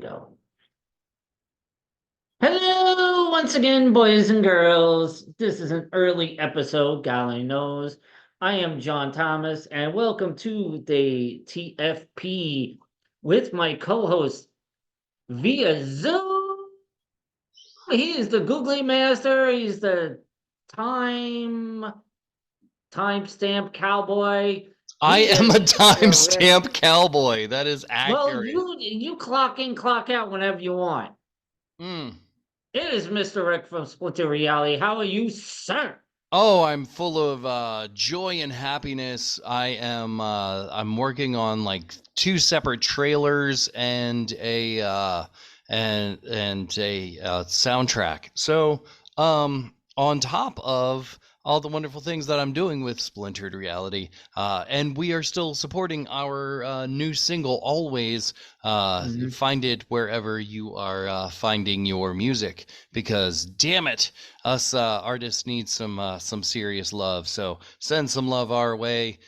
go. Hello, once again, boys and girls. This is an early episode, golly knows. I am John Thomas, and welcome to the TFP with my co-host via Zoom. He is the Googly Master. He's the time timestamp cowboy. I He am a is timestamp cowboy. That is well, accurate. you clock in, clock out whenever you want. Mm. It is Mr. Rick from Splinter Reality. How are you, sir? Oh, I'm full of joy and happiness. I'm working on like two separate trailers and a soundtrack. So, on top of all the wonderful things that I'm doing with Splintered Reality, and we are still supporting our new single always. Find it wherever you are finding your music, because damn it, us artists need some serious love. So send some love our way.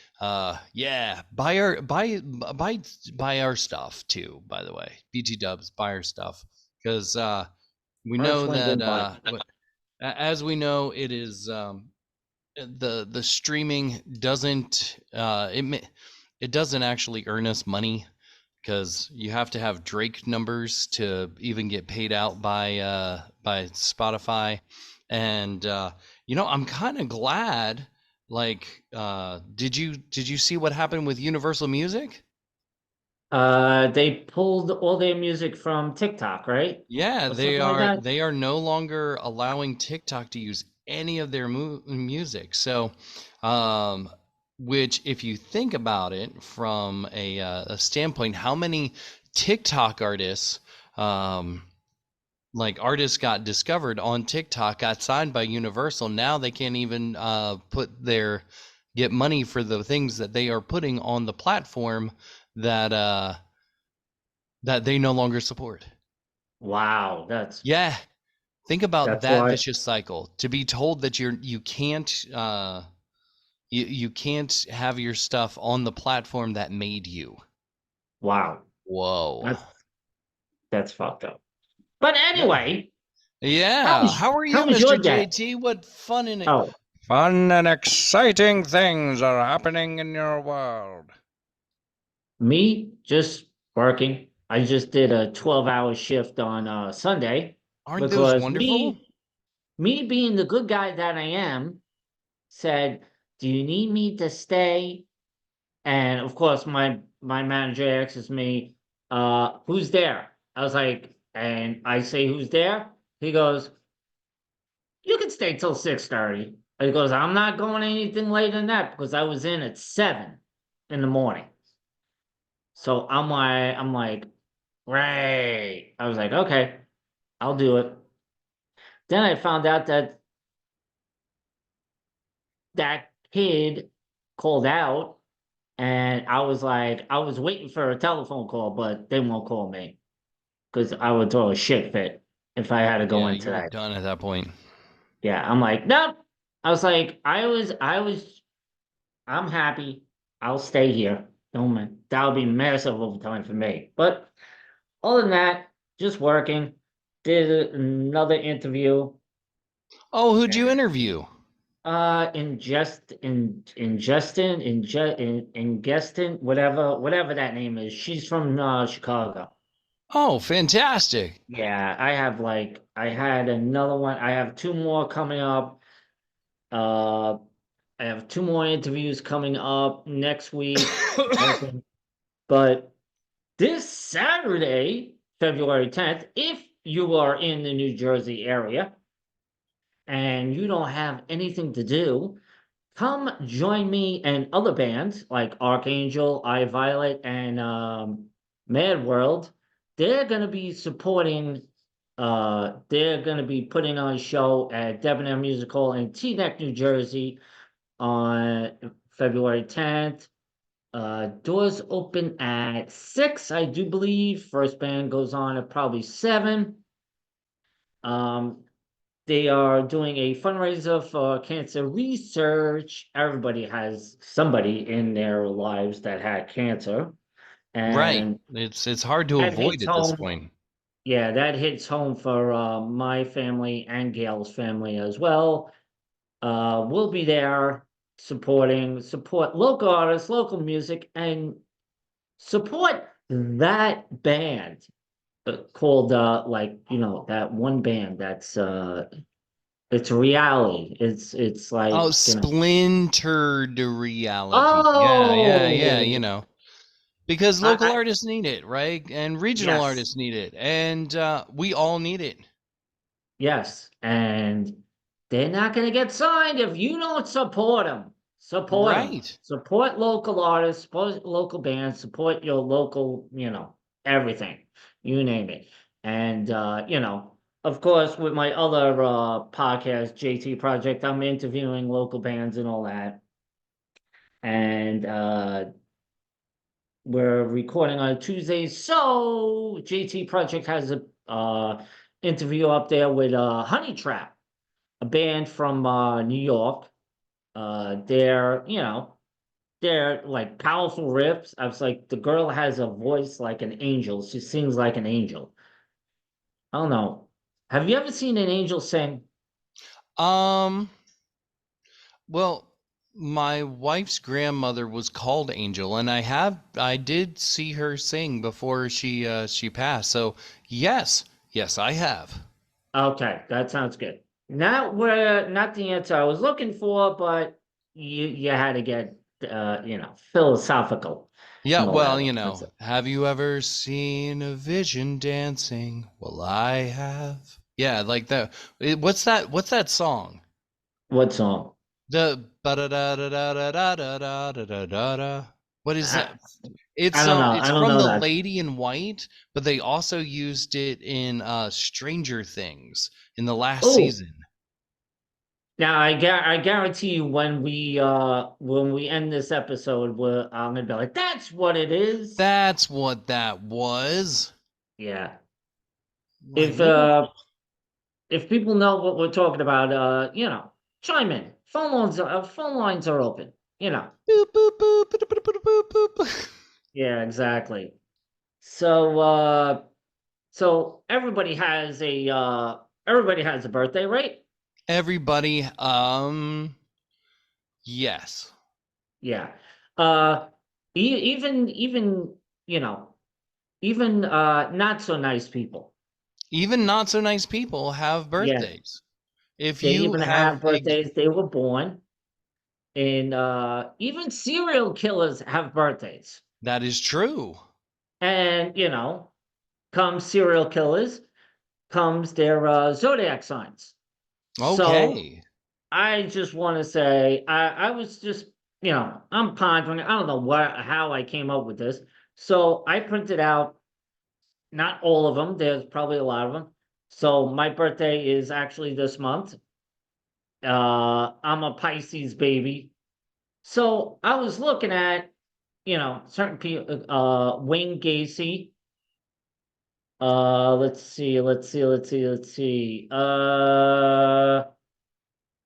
Yeah, buy our stuff too. By the way, BT Dubs, buy our stuff, because we First know link that in bio. as we know, it is the streaming doesn't it doesn't actually earn us money, because you have to have Drake numbers to even get paid out by Spotify. And I'm kind of glad. Like, did you see what happened with Universal Music? They pulled all their music from TikTok, right? Yeah, Or they something like are that. they are no longer allowing TikTok to use any of their music. So, um, which, if you think about it from a standpoint, how many TikTok artists, um, like artists got discovered on TikTok, got signed by Universal. Now they can't even get money for the things that they are putting on the platform that that they no longer support. Wow, Yeah. Think about that's that why. vicious cycle. To be told that you can't you can't have your stuff on the platform that made you. Wow, Whoa. that's that's fucked up. But Yeah. anyway, Yeah. How are how you, was your Mr. day? JT? What fun and Oh, Fun and exciting things are happening in your world. me just working. I just did a 12-hour shift on Sunday aren't those because wonderful? me being the good guy that I am, said, "Do you need me to stay?" And of course, my manager asks me, "Who's there?" I was like, and I say, "Who's there?" He goes, "You can stay till 6:30." He goes, "I'm not going anything later than that because I was in at 7 in the morning." So I'm like, great. I was like, okay, I'll do it. Then I found out that that kid called out. And I was like, I was waiting for a telephone call, but they won't call me because I would throw a shit fit if I had to go Yeah, in you were today. done at that point. Yeah, I'm like, nope. I was like, I'm happy. I'll stay here. Oh man, that'll be massive overtime for me. But other than that, just working. Did another interview. Oh, who'd you interview? Ingestin, whatever that name is. She's from Chicago. Oh, fantastic. Yeah, I had another one. I have two more coming up. Uh, I have two more interviews coming up next week. Hoping. But this Saturday, February 10th, if you are in the New Jersey area and you don't have anything to do, come join me and other bands like Archangel, I Violet, and Mad World. They're gonna be supporting. They're gonna be putting on a show at Debonair Music Hall in Teaneck, New Jersey, on February 10th. Doors open at 6, I do believe. First band goes on at probably 7. Um, they are doing a fundraiser for cancer research. Everybody has somebody in their lives that had cancer, Right. and It's hard to that avoid hits at this home. point. Yeah, that hits home for my family and Gail's family as well. We'll be there support local artists, local music, and support that band called like that one band that's it's reality. It's Oh, like splintered reality. Yeah, yeah, yeah, oh because local I artists need it, right? And regional yes. artists need it. And we all need it. Yes, and they're not going to get signed if you don't support them. Support them. Right. Support local artists, support local bands, support your local, everything, you name it. And, of course, with my other podcast, JT Project, I'm interviewing local bands and all that. And we're recording on Tuesdays, so JT Project has a interview up there with Honey Trap, a band from New York. They're like powerful riffs. I was like, the girl has a voice like an angel. She sings like an angel. I don't know. Have you ever seen an angel sing? Um, well, my wife's grandmother was called Angel, and I did see her sing before she passed. So, yes. Yes, I have. Okay, that sounds good. Not the answer I was looking for, but you had to get philosophical Yeah, and all well, that. That's it. have you ever seen a vision dancing? Well, I have. Yeah, like that. What's that? What's that song? What song? The ba da da da da da da da da da da da. What is I, that? I don't know. It's I don't from know The that. Lady in White, but they also used it in Stranger Things in the last Oh, season. now I guarantee you when we end this episode, I'm gonna be like, that's what it is. That's what that was. Yeah. Like, If maybe if people know what we're talking about, chime in. Phone lines are open. boop boop boop boop boop boop boop boop. Yeah, exactly. So so everybody has a birthday, right? Everybody, yes. Yeah. Uh even you know, even not so nice people. Even not so nice people have Yeah, birthdays. If they you even have have birthdays. They were born, and even serial killers have birthdays. that is true. And comes serial killers, comes their zodiac signs. So Okay. I just want to say, I was just, I'm pondering. I don't know how I came up with this. So I printed out not all of them. There's probably a lot of them. So my birthday is actually this month. I'm a Pisces baby. So I was looking at, certain people, Wayne Gacy. Let's see.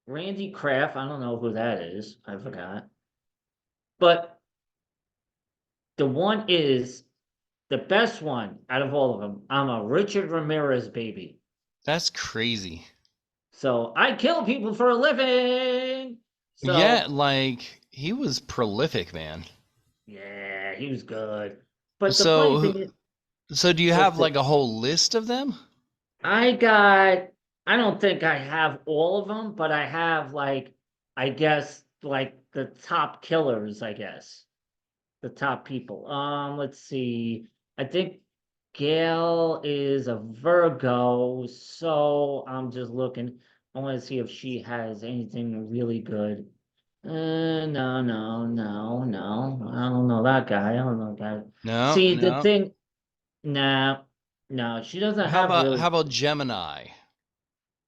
Randy Kraft. I don't know who that is. I forgot. But the one is the best one out of all of them. I'm a Richard Ramirez baby. That's crazy. So I kill people for a living. Yeah, So like he was prolific, man. yeah, he was good. But the funny So thing is, so do you let's have see. like a whole list of them? I got, I don't think I have all of them, but I have like, I guess, like the top killers, I guess. The top people. Let's see. I think Gail is a Virgo, so I'm just looking. I want to see if she has anything really good. No. I don't know that guy. I don't know that guy. No, See, the no. thing, no, no, she doesn't have How really about Gemini?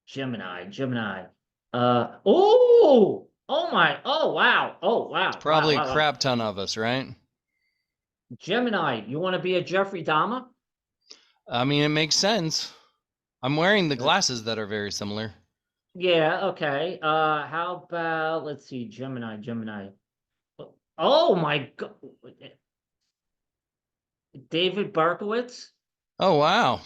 Gemini. Oh It's wow, probably a wow, wow. crap ton of us, right? Gemini, you want to be a Jeffrey Dahmer? I mean, it makes sense. I'm wearing the glasses that are very similar. Yeah, okay. How about let's see, Gemini. Oh my God, David Berkowitz. Oh, wow.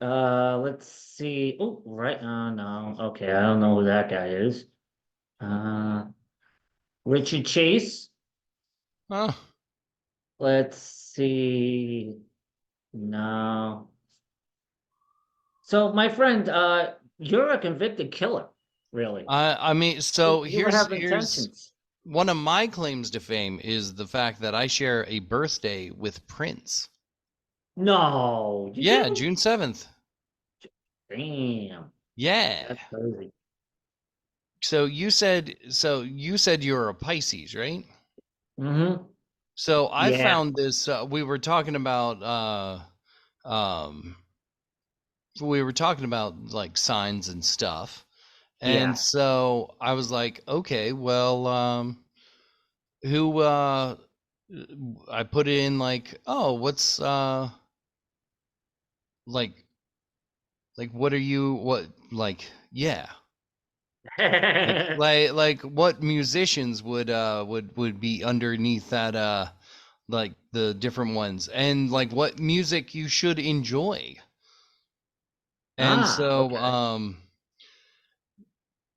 Let's see. Oh, right. No. Okay, I don't know who that guy is. Uh, Richard Chase. Huh. Let's see. No. So, my friend, you're a convicted killer, really. I mean, so You would have here's intentions. one of my claims to fame is the fact that I share a birthday with Prince. No, you Yeah, do? June 7th. Damn, Yeah. that's crazy. So you said you're a Pisces, right? Mm-hmm. So I Yeah, found this we were talking about um like signs and stuff. And yeah. so I was like, okay, well, who I put in like, oh, what's like what are you what like yeah. Like what musicians would be underneath that like the different ones and like what music you should enjoy. And Ah, so okay.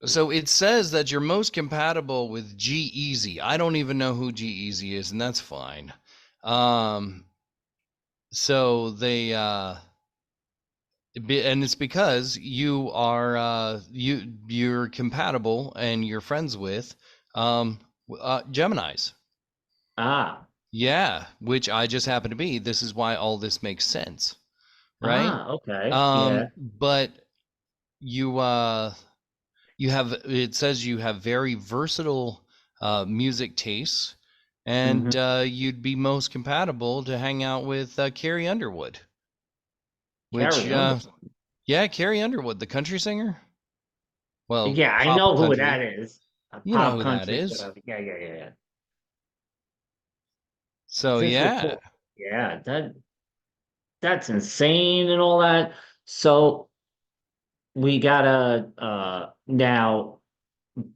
so it says that you're most compatible with G-Eazy. I don't even know who G-Eazy is, and that's fine. Um, so they and it's because you are you're compatible and you're friends with Geminis. Ah, Yeah, which I just happen to be. This is why all this makes sense, right? okay. Yeah. But you you have it says you have very versatile music tastes, Mm-hmm. and you'd be most compatible to hang out with Carrie Underwood, which Carrie Underwood. yeah, Carrie Underwood, the country singer. Well, Yeah, I pop know who that country. is. A You know pop who that country, is. whatever. Yeah, yeah, yeah, yeah. So This was yeah, cool. Yeah, that's insane and all that. So we got a now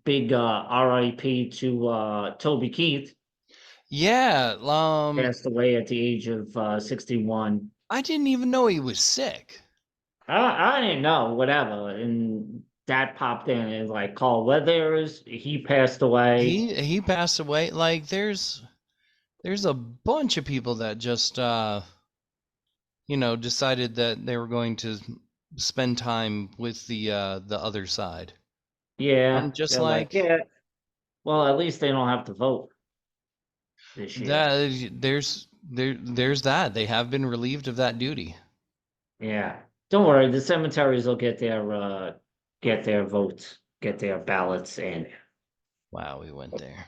big RIP to Toby Keith, yeah. passed away at the age of 61. I didn't even know he was sick. I didn't know, whatever. And that popped in and like Carl Weathers, he passed away. He passed away. Like there's a bunch of people that just decided that they were going to spend time with the other side. Yeah, I'm just they're like, like yeah, well, at least they don't have to vote this year. that. There's that. They have been relieved of that duty. Yeah. Don't worry, the cemeteries will get their votes, get their ballots in. Wow, we went there.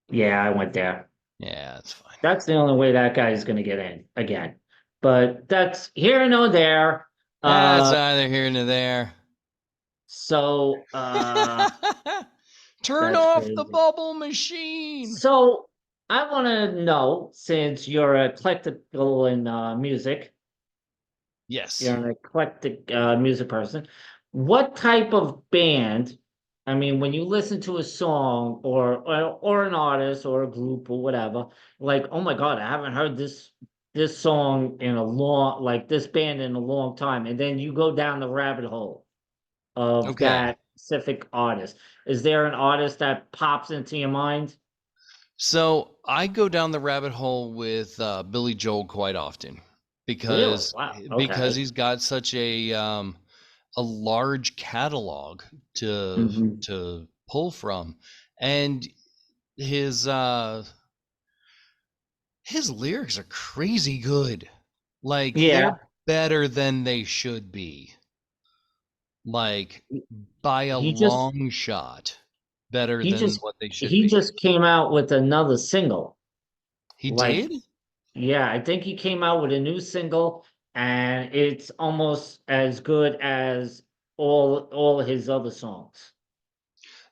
Yeah, I went there. Yeah, that's fine. That's the only way that guy is gonna get in again. But that's here nor there. That's Uh neither here nor there. so Turn that's off the crazy. bubble machine. So I wanna know, since you're eclectical in music, Yes. you're an eclectic music person. What type of band? I mean, when you listen to a song or an artist or a group or whatever, like, oh my God, I haven't heard this song in a long, like this band in a long time, and then you go down the rabbit hole of Okay. that specific artist. Is there an artist that pops into your mind? So I go down the rabbit hole with Billy Joel quite often Really? because Wow. because Okay. he's got such a large catalog to Hmm. to pull from, and his uh his lyrics are crazy good. Like they're Yeah. better than they should be. Like by a He just long shot, better he than just what they should he be. just came out with another single. He Like, did? yeah, I think he came out with a new single, and it's almost as good as all his other songs.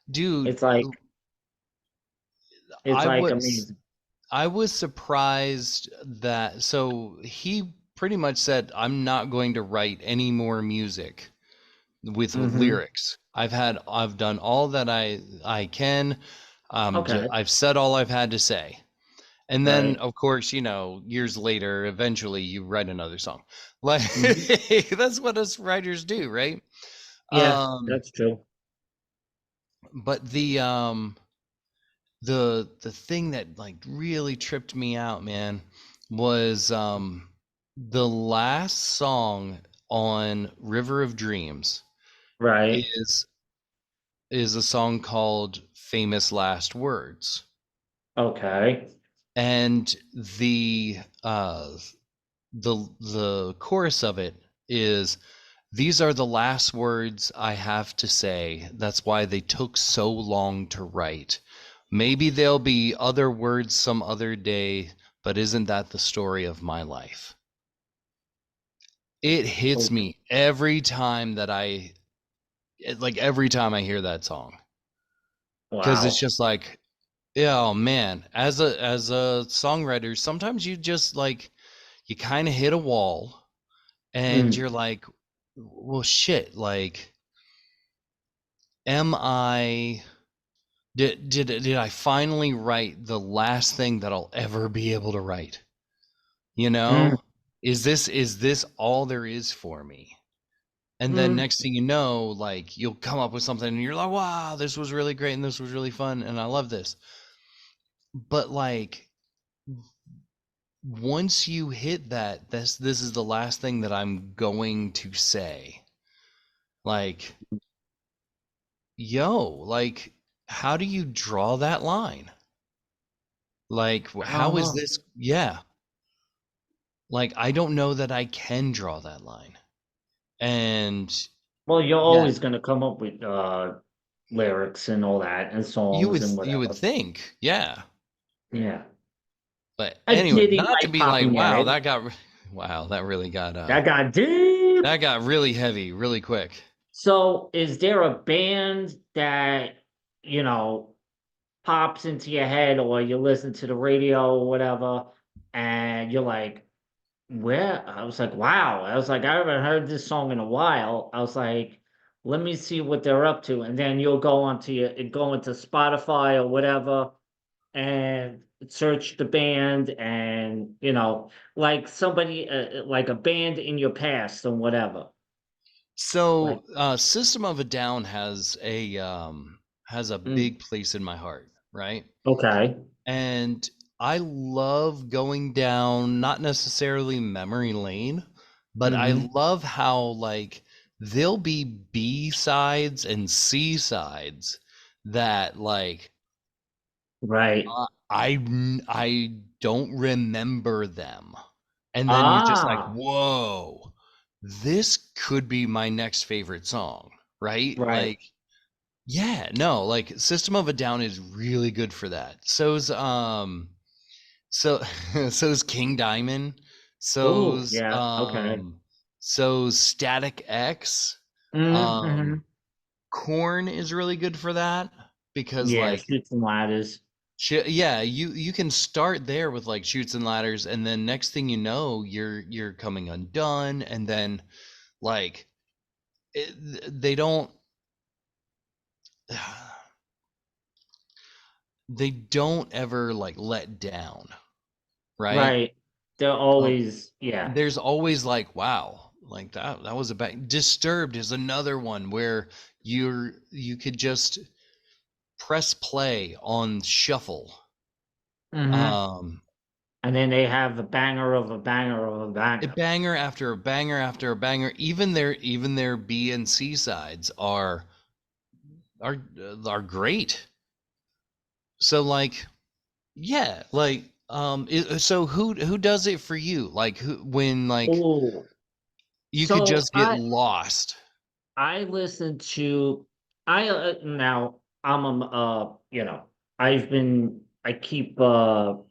Dude, It's like it's I like was amazing. I was surprised that so he pretty much said I'm not going to write any more music with Hmm. lyrics. I've done all that I can. Okay. I've said all I've had to say. And then, Right. of course, years later, eventually you write another song. Like Mhm. that's what us writers do, right? Yeah, Um, that's true. but the thing that like really tripped me out, man, was the last song on River of Dreams Right. is is a song called Famous Last Words. Okay. And the chorus of it is, these are the last words I have to say. That's why they took so long to write. Maybe there'll be other words some other day, but isn't that the story of my life? It hits Okay. me every time every time I hear that song, because it's Wow. just like, yeah, oh man, as a songwriter, sometimes you just like, you kind of hit a wall and Mm. you're like, well, shit, like, am I did I finally write the last thing that I'll ever be able to write? You Mm. know? Is this all there is for me? And then Mm. next thing you know, like, you'll come up with something and you're like, wow, this was really great and this was really fun and I love this. But like, once you hit that, this is the last thing that I'm going to say. Like, yo, like, how do you draw that line? Like, I don't how is know. this? Yeah. Like, I don't know that I can draw that line. And Well, you're yeah, always gonna come up with lyrics and all that and you songs would and you would whatever. think, yeah. Yeah. But A anyway, ditty not to like be like, popping wow, head. wow, that really got That got deep. really heavy really quick. So, is there a band that, you know, pops into your head or you listen to the radio or whatever, and you're like, where? I was like, wow. I was like, I haven't heard this song in a while. I was like, let me see what they're up to. And then you'll go into Spotify or whatever and search the band and, like somebody, like a band in your past or whatever. Like, So, System of a Down has a mm, big place in my heart, right? okay. And I love going down, not necessarily memory lane, but I Mm-hmm. love how like there'll be B sides and C sides that like, Right. I don't remember them. And then you're just like, Ah, whoa, this could be my next favorite song, right? right. Like, yeah, no, like System of a Down is really good for that. So so's King Diamond. Oh, So's yeah. Okay. so's Static X. Mm-hmm. Um Corn is really good for that because Yeah, like, Shoots and Ladders. yeah, you can start there with like Shoots and Ladders, and then next thing you know, you're coming undone, and then like, they don't they don't ever like let down, right? Right. They're Um, always, yeah. there's always like, wow, like that was a bad. Disturbed is another one where you could just press play on shuffle. Mm-hmm. Um, And then they have a banger of a banger of a a banger. banger after a banger after a banger. Even their B and C sides are great. So like, yeah, like, so who does it for you? Like, who, when like Oh, you could so just get lost. I listen to I now I'm I keep the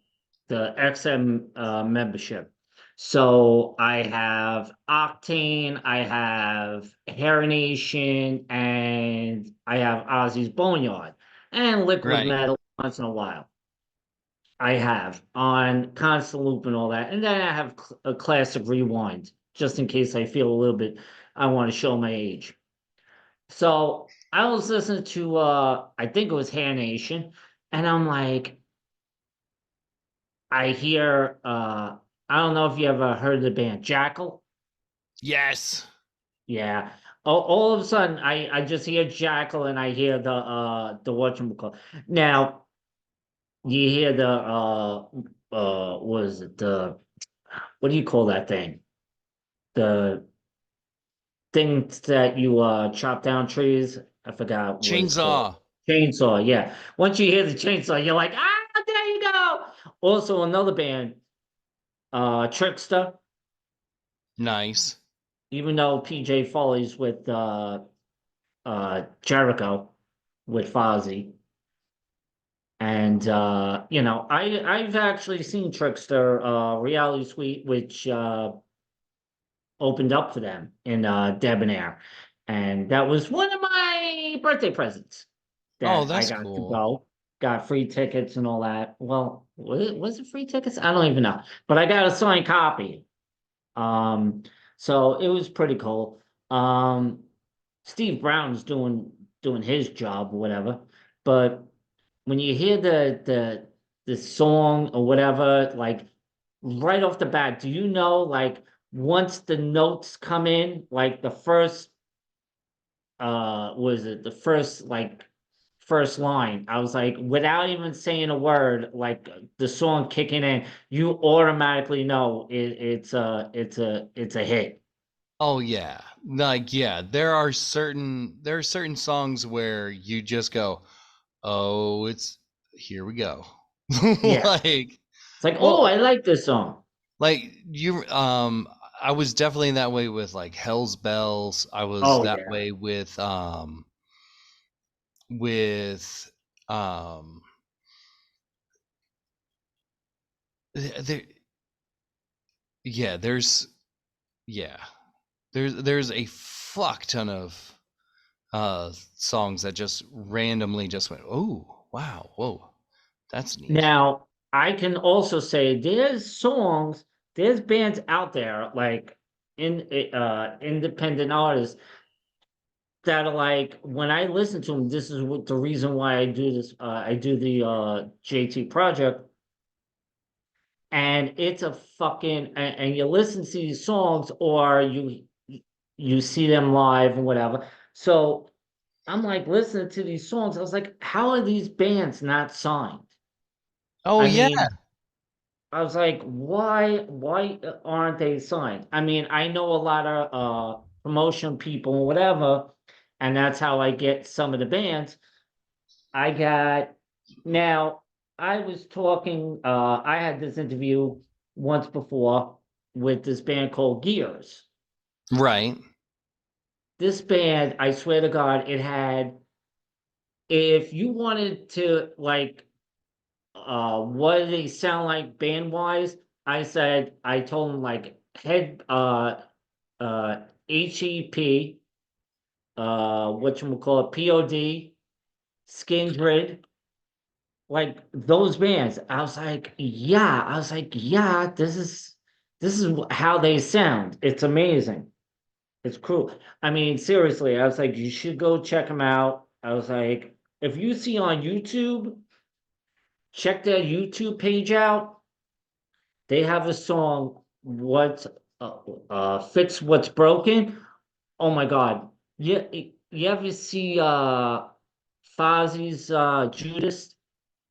XM membership. So I have Octane, I have Hair Nation, and I have Ozzy's Boneyard and Liquid Right. Metal once in a while. I have on constant loop and all that. And then I have a classic rewind, just in case I feel a little bit I want to show my age. So I was listening to I think it was Hair Nation, and I'm like, I hear I don't know if you ever heard of the band Jackal. Yes. Yeah. All of a sudden I just hear Jackal and I hear the whatchamacallit. Now you hear the what is it? The what do you call that thing? The thing that you chop down trees. I forgot what it's called. Chainsaw. Chainsaw, yeah. Once you hear the chainsaw, you're like, ah, there you go. Also another band, Trickster, Nice. even though PJ Foley's with Jericho with Fozzy. And I've actually seen Trickster Reality Suite, which opened up for them in Debonair. And that was one of my birthday presents Oh, that I that's got to cool. go. Got free tickets and all that. Well, was it free tickets? I don't even know. But I got a signed copy. Um, so it was pretty cool. Steve Brown's doing his job or whatever. But when you hear the song or whatever, like right off the bat, do you know like once the notes come in, like the first was it the first line, I was like, without even saying a word, like the song kicking in, you automatically know it's a hit. Oh yeah. Like yeah, there are certain songs where you just go, "Oh, it's here we go." Yeah. Like, It's like, oh, well, I like this song. like you I was definitely that way with like Hell's Bells. I was Oh that yeah. way with um there yeah, yeah. There's a fuck ton of songs that just randomly just went, "Oh, wow. Whoa. That's neat." Now, I can also say there's bands out there like independent artists that are like when I listen to them, this is what the reason why I do this. I do the JT project, and it's a fucking and you listen to these songs or you see them live and whatever. So I'm like listening to these songs. I was like, how are these bands not signed? Oh I yeah. mean, I was like, why aren't they signed? I mean, I know a lot of promotion people and whatever, and that's how I get some of the bands. I got now I was talking I had this interview once before with this band called Gears. Right. This band, I swear to God, it had if you wanted to like what do they sound like band wise? I told him like head HEP, whatchamacallit, POD, Skindred, like those bands. I was like, yeah, this is how they sound. It's amazing. It's cool. I mean, seriously, I was like, you should go check them out. I was like, if you see on YouTube, check their YouTube page out. They have a song, what Fix What's Broken. Oh my God. You ever see Fozzie's Judas,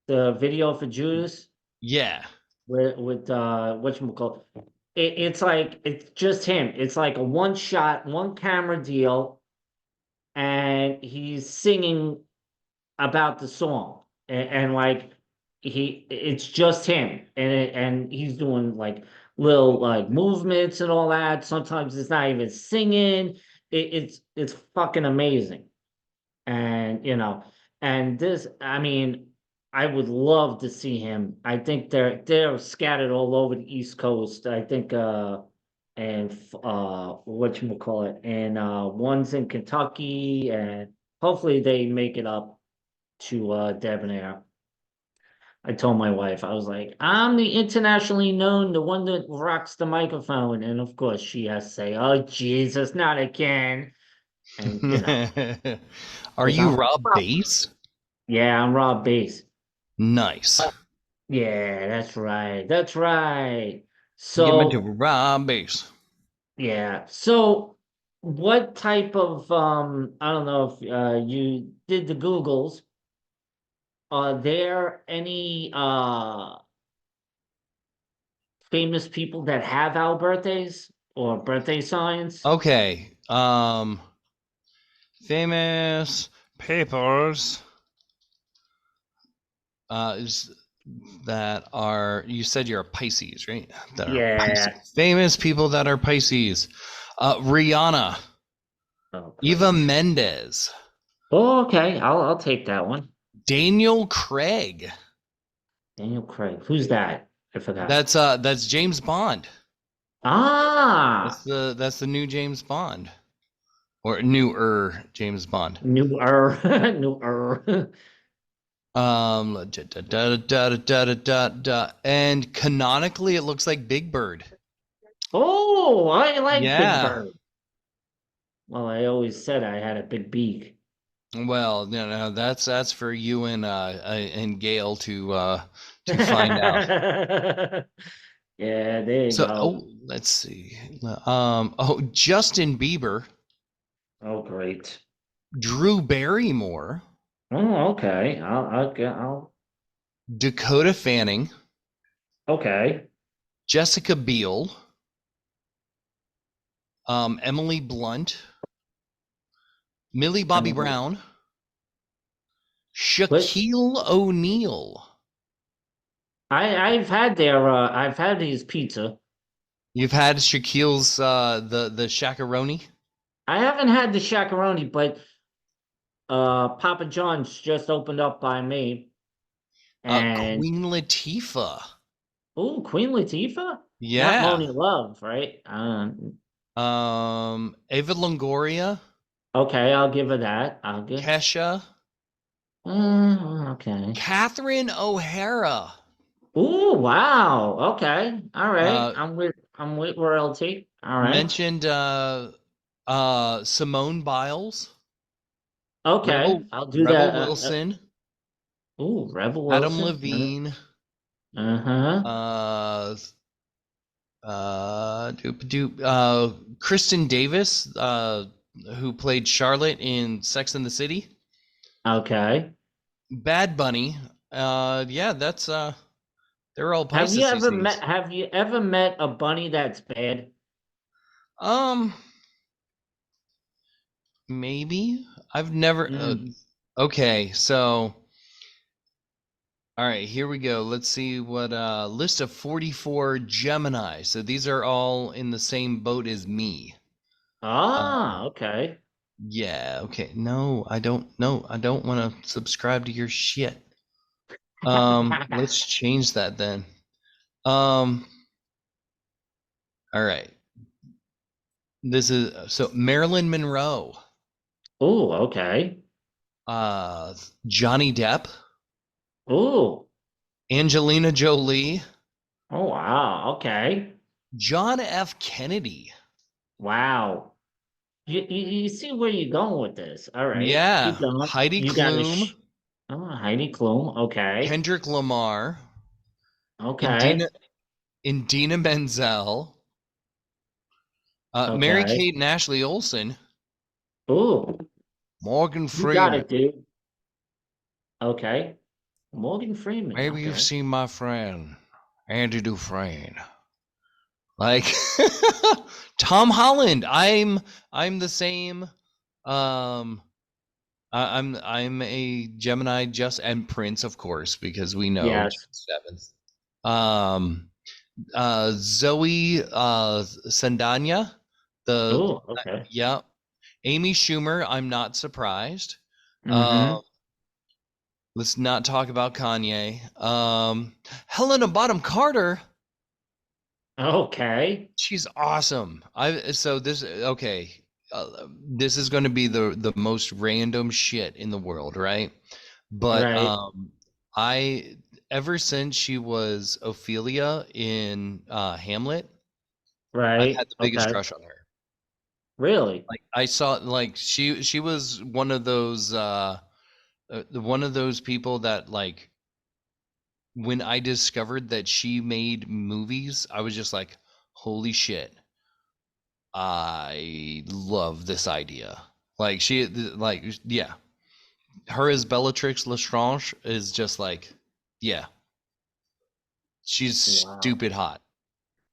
the video for Judas Yeah. with whatchamacallit? It's like it's just him. It's like a one shot, one camera deal, and he's singing about the song and like it's just him and he's doing like little like movements and all that. Sometimes it's not even singing. It's fucking amazing. And and this, I mean, I would love to see him. I think they're scattered all over the East Coast. I think and whatchamacallit, and one's in Kentucky, and hopefully they make it up to Debonair. I told my wife, I was like, I'm the internationally known, the one that rocks the microphone. And of course, she has to say, oh, Jesus, not again. And, Are because you Rob Bass? yeah, I'm Rob Bass. Nice. Yeah, that's right. That's right. Get my So, raw base. yeah. So, what type of I don't know if you did the Googles. Are there any famous people that have our birthdays or birthday signs? Okay. Famous papers is that are, you said you're a Pisces, right? That are Yeah. Pisces. Famous people that are Pisces. Rihanna, Oh, Eva great. Mendes, Oh, okay. I'll take that one. Daniel Craig. Daniel Craig. Who's that? I forgot. That's James Bond. Ah, That's the new James Bond. Or newer James Bond. newer, newer. And canonically it looks like Big Bird. Oh, I like Big Yeah. Bird. Well, I always said I had a big beak. Well, no, that's for you and Gail to find out. Yeah, there you So, go. oh, let's see. Justin Bieber, Oh, great. Drew Barrymore, Oh, okay. Dakota Fanning, Okay. Jessica Biel, Emily Blunt, Millie Bobby Emily. Brown, But Shaquille O'Neal. I've had his pizza. You've had Shaquille's the Shakaroni, I haven't had the shakaroni, but Papa John's just opened up by me. And Queen Latifah. oh, Queen Latifah? Not Yeah. Moni Love, right? Ava Longoria, Okay, I'll give her that. I'll give. Kesha, Okay. Catherine O'Hara. Oh, wow. Okay. All right. Uh, I'm with royalty. All right. mentioned Simone Biles, Okay. Rebel I'll do Rebel that. Wilson, Rebel Adam Wilson. Levine, Uh-huh. uh, Kristen Davis, who played Charlotte in Sex and the City, Okay. Bad Bunny. Yeah, that's they're all Have you Pisces ever met things. have you ever met a bunny that's bad? Um, maybe I've never. Mm. Okay, so all right, here we go. Let's see what list of 44 Gemini. So these are all in the same boat as me. Ah, okay. Yeah, okay. No, I don't know. I don't want to subscribe to your shit. Let's change that then. All right. This is so Marilyn Monroe, Oh, okay. Johnny Depp, Oh, Angelina Jolie, oh, wow. Okay. John F. Kennedy. Wow. You see where you're going with this. All right. Yeah, Keep going. Heidi You got a Klum, Heidi Klum. Okay. Kendrick Lamar, Okay. Indina Indina Menzel, Mary Okay. Kate and Ashley Olsen, Oh, Morgan you got Freeman. it, dude. Okay. Morgan Freeman. Maybe you've Okay. seen my friend Andy Dufresne. Like Tom Holland. I'm the same. Um, I'm a Gemini, just and Prince, of course, because we know Yes. June 7th. Um, Zoe Saldana, the Oh, okay. yeah, Amy Schumer. I'm not surprised. Mm-hmm. Let's not talk about Kanye. Helena Bottom Carter. Okay. She's awesome. I so this okay. This is going to be the most random shit in the world, right? But Right. I ever since she was Ophelia in Hamlet, I've Right. had the biggest Okay. crush on her. Really? Like I saw like she was one of those people that like when I discovered that she made movies, I was just like, holy shit. I love this idea. Like yeah. Her as Bellatrix Lestrange is just like, yeah. She's Wow. stupid hot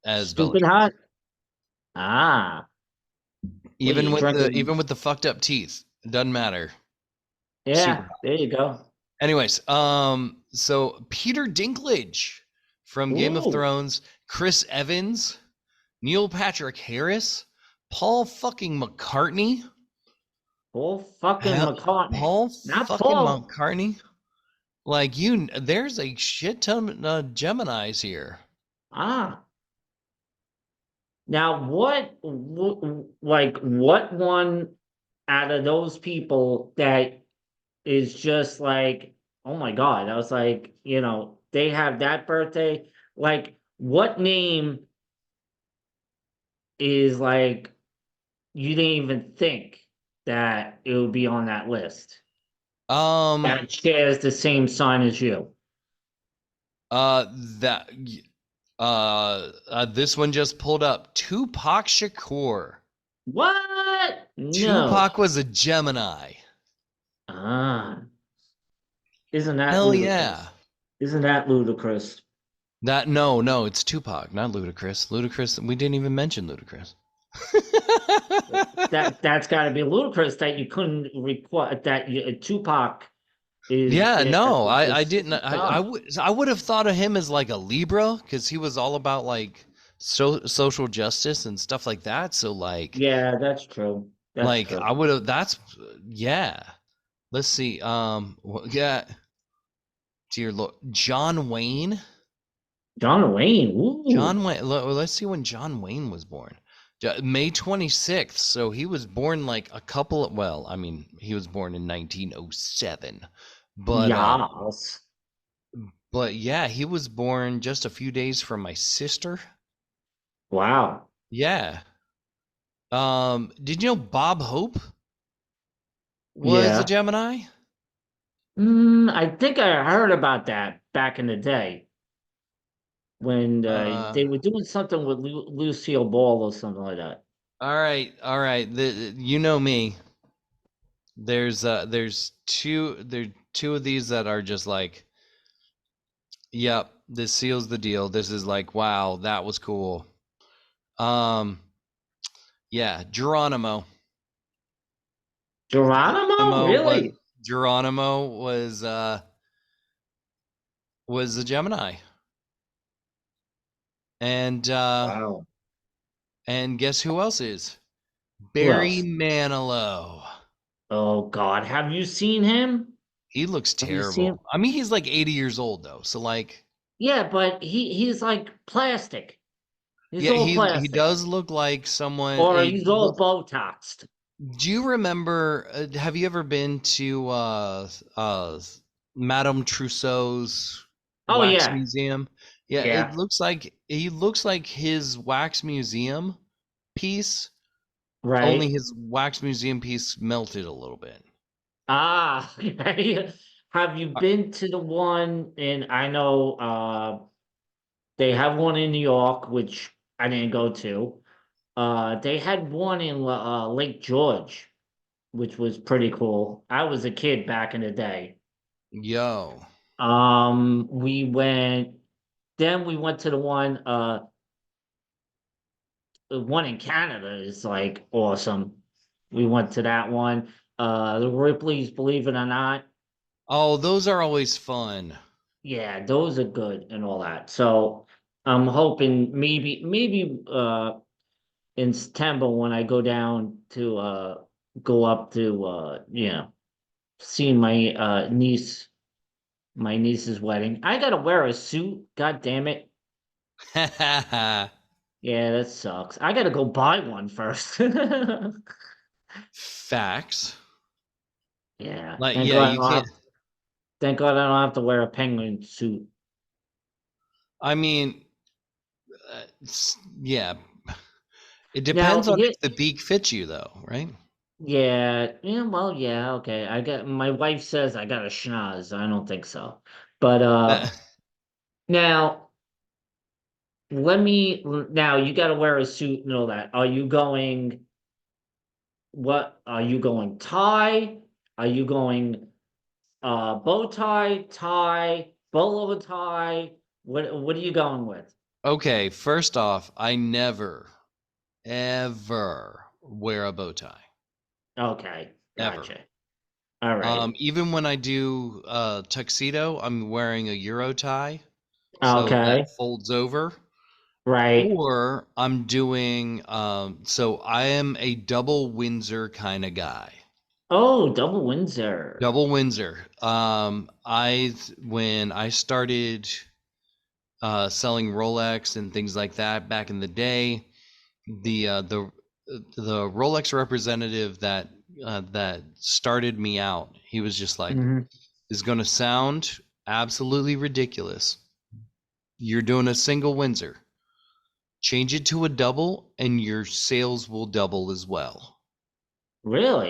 as Stupid Bellatrix. hot? Ah. What are you Even drinking? with the fucked up teeth. It doesn't matter. Super Yeah, hot. there you go. Anyways, so Peter Dinklage from Game of Ooh, Thrones, Chris Evans, Neil Patrick Harris, Paul fucking McCartney. Paul fucking Hell, McCartney. Paul Not fucking Paul. McCartney. Like there's a shit ton of Geminis here. Ah. Now, like, what one out of those people that is just like, oh my God, I was like, they have that birthday. Like, what name is like, you didn't even think that it would be on that list Um, that shares the same sign as you? that this one just pulled up. Tupac Shakur. What? No. Tupac was a Gemini. Ah, isn't that Hell yeah. ludicrous? Isn't that ludicrous? No, it's Tupac, not Ludacris. Ludacris, we didn't even mention Ludacris. That's got to be ludicrous that you couldn't require that Tupac is Yeah, no, I is didn't. tough. I would have thought of him as like a Libra because he was all about like social justice and stuff like that. So Yeah, that's true. That's like I true. would have. That's yeah. Let's see. Yeah. Dear Lord, John Wayne. John Wayne. Ooh. John Wayne. Let's see when John Wayne was born. May 26th. So he was born like a couple of, well, I mean, he was born in 1907. But Yes. but yeah, he was born just a few days from my sister. Wow. Yeah. Did you know Bob Hope was a Yeah. Gemini? I think I heard about that back in the day when Uh they were doing something with Lucille Ball or something like that. all right. You know me. There's two of these that are just like, yep, this seals the deal. This is like, wow, that was cool. Um, yeah, Geronimo. Geronimo? Geronimo was Really? Geronimo was a Gemini. And Wow. and guess who else is? Who Barry else? Manilow. Oh God, have you seen him? He looks Have you seen him? terrible. I mean, he's like 80 years old though. So like, Yeah, but he's like plastic. He's yeah, all he plastic, does look like someone. or he's all Botoxed. Do you remember? Have you ever been to Madame Trousseau's Oh wax yeah, museum? Yeah, it yeah, looks like he looks like his wax museum piece. Only right. his wax museum piece melted a little bit. Ah, have you Uh, been to the one in? I know they have one in New York, which I didn't go to. They had one in Lake George, which was pretty cool. I was a kid back in the day. Yo, We went. Then we went to the one in Canada is like awesome. We went to that one. The Ripley's, believe it or not. oh, those are always fun. Yeah, those are good and all that. So I'm hoping maybe in September when I go down to go up to see my niece's wedding. I gotta wear a suit. God damn it. Yeah, that sucks. I gotta go buy one first. Facts. Yeah. Like, yeah, you can't. Thank God I don't have to wear a penguin suit. I mean, yeah. It Now, depends on yeah, if the beak fits you, though, right? yeah, well, yeah, okay. I got my wife says I got a schnoz. I don't think so. But Now, now you got to wear a suit and all that. Are you going tie? Are you going bow tie, tie, bolo tie? What are you going with? Okay, first off, I never, ever wear a bow tie. Okay, Ever. gotcha. All right. Even when I do tuxedo, I'm wearing a Euro tie, so that Okay, folds over. right. Or I'm doing so I am a double Windsor kind of guy. Oh, double Windsor. Double Windsor. When I started selling Rolex and things like that back in the day, the Rolex representative that started me out, he was just like, Hmm. "Is going to sound absolutely ridiculous. You're doing a single Windsor. Change it to a double, and your sales will double as well."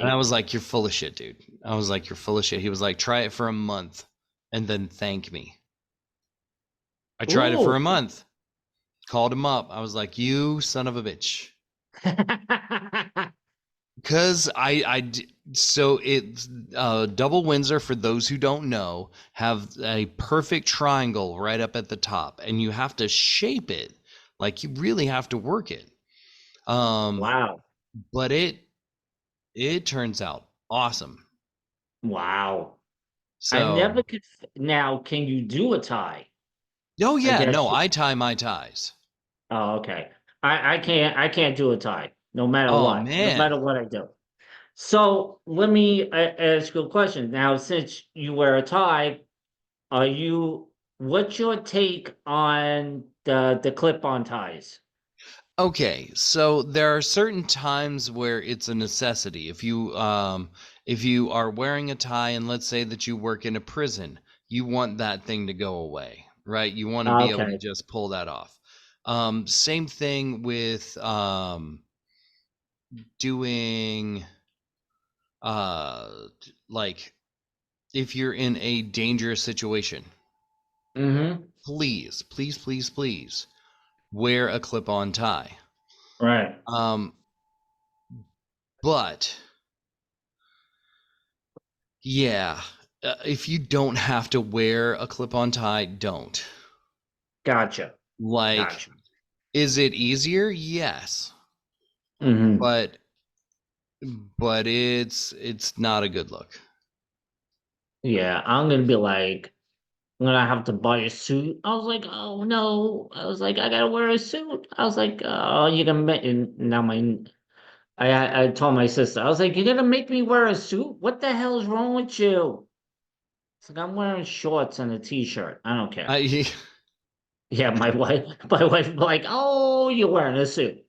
And I Really? was like, "You're full of shit, dude." I was like, "You're full of shit." He was like, "Try it for a month, and then thank me." I tried it for a Ooh. month. Called him up. I was like, "You son of a bitch." Because so it's double Windsor, for those who don't know, have a perfect triangle right up at the top, and you have to shape it, like you really have to work it. Um, Wow. but it turns out awesome. Wow. I So, never could. Now, can you do a tie? oh I yeah, guess. no, I tie my ties. Oh, okay. I can't do a tie, no matter Oh what. No man. matter what I do. So let me ask you a question. Now, since you wear a tie, what's your take on the clip-on ties? Okay, so there are certain times where it's a necessity. If you are wearing a tie and let's say that you work in a prison, you want that thing to go away, right? You want to be able to Okay. just pull that off. Same thing with doing like if you're in a dangerous situation, Mm-hmm. please, please, please, please wear a clip-on tie. Right. Um, but yeah, if you don't have to wear a clip-on tie, don't. Gotcha. Like, Gotcha. is it easier? Yes, Mm-hmm. but it's not a good look. Yeah, I'm gonna be like, I'm gonna have to buy a suit. I was like, oh no. I was like, I gotta wear a suit. I was like, oh, you're gonna make and now I told my sister, I was like, you're gonna make me wear a suit? What the hell is wrong with you? It's like I'm wearing shorts and a t-shirt. I don't care. I Yeah, my wife be like, oh, you're wearing a suit.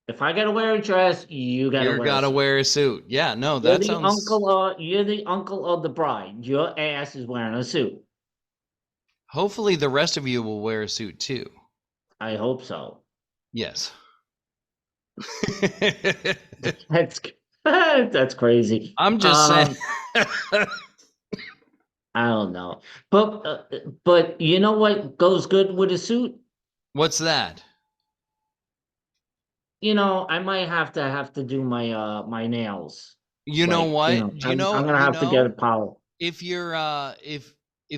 If I gotta wear a dress, you gotta You're wear a gotta suit. wear a suit. Yeah, no, You're that the sounds. uncle you're the uncle of the bride. Your ass is wearing a suit. Hopefully, the rest of you will wear a suit too. I hope so. Yes. That's that's crazy. I'm just saying. I don't know. But you know what goes good with a suit? What's that? I might have to do my nails. You know Like, what? Do you I'm know? gonna have to get a polish. If you're if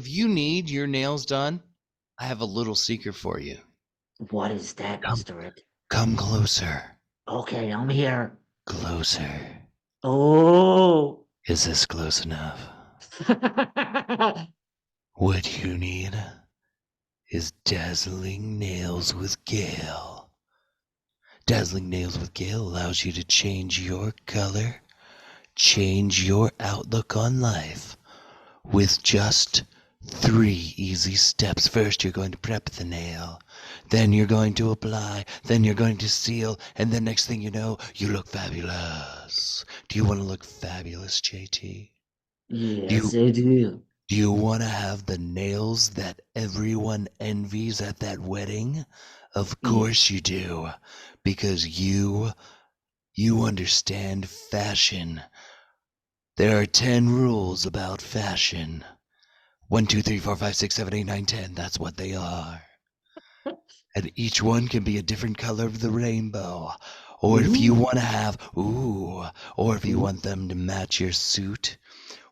you need your nails done, I have a little secret for you. What is that, Come Mr. Rick? come closer. Okay, I'm here. Closer. Oh. Is this close enough? What you need is dazzling nails with Gale. Dazzling nails with Gale allows you to change your color, change your outlook on life with just 3 easy steps. First, you're going to prep the nail. Then you're going to apply. Then you're going to seal. And then next thing you know, you look fabulous. Do you want to look fabulous, JT? Do Yes, you I do. do you want to have the nails that everyone envies at that wedding? Of Yeah. course you do, because you understand fashion. There are 10 rules about fashion. 1, 2, 3, 4, 5, 6, 7, 8, 9, 10. That's what they are. And each one can be a different color of the rainbow. Or if you Ooh. want to have, or if you Ooh. want them to match your suit.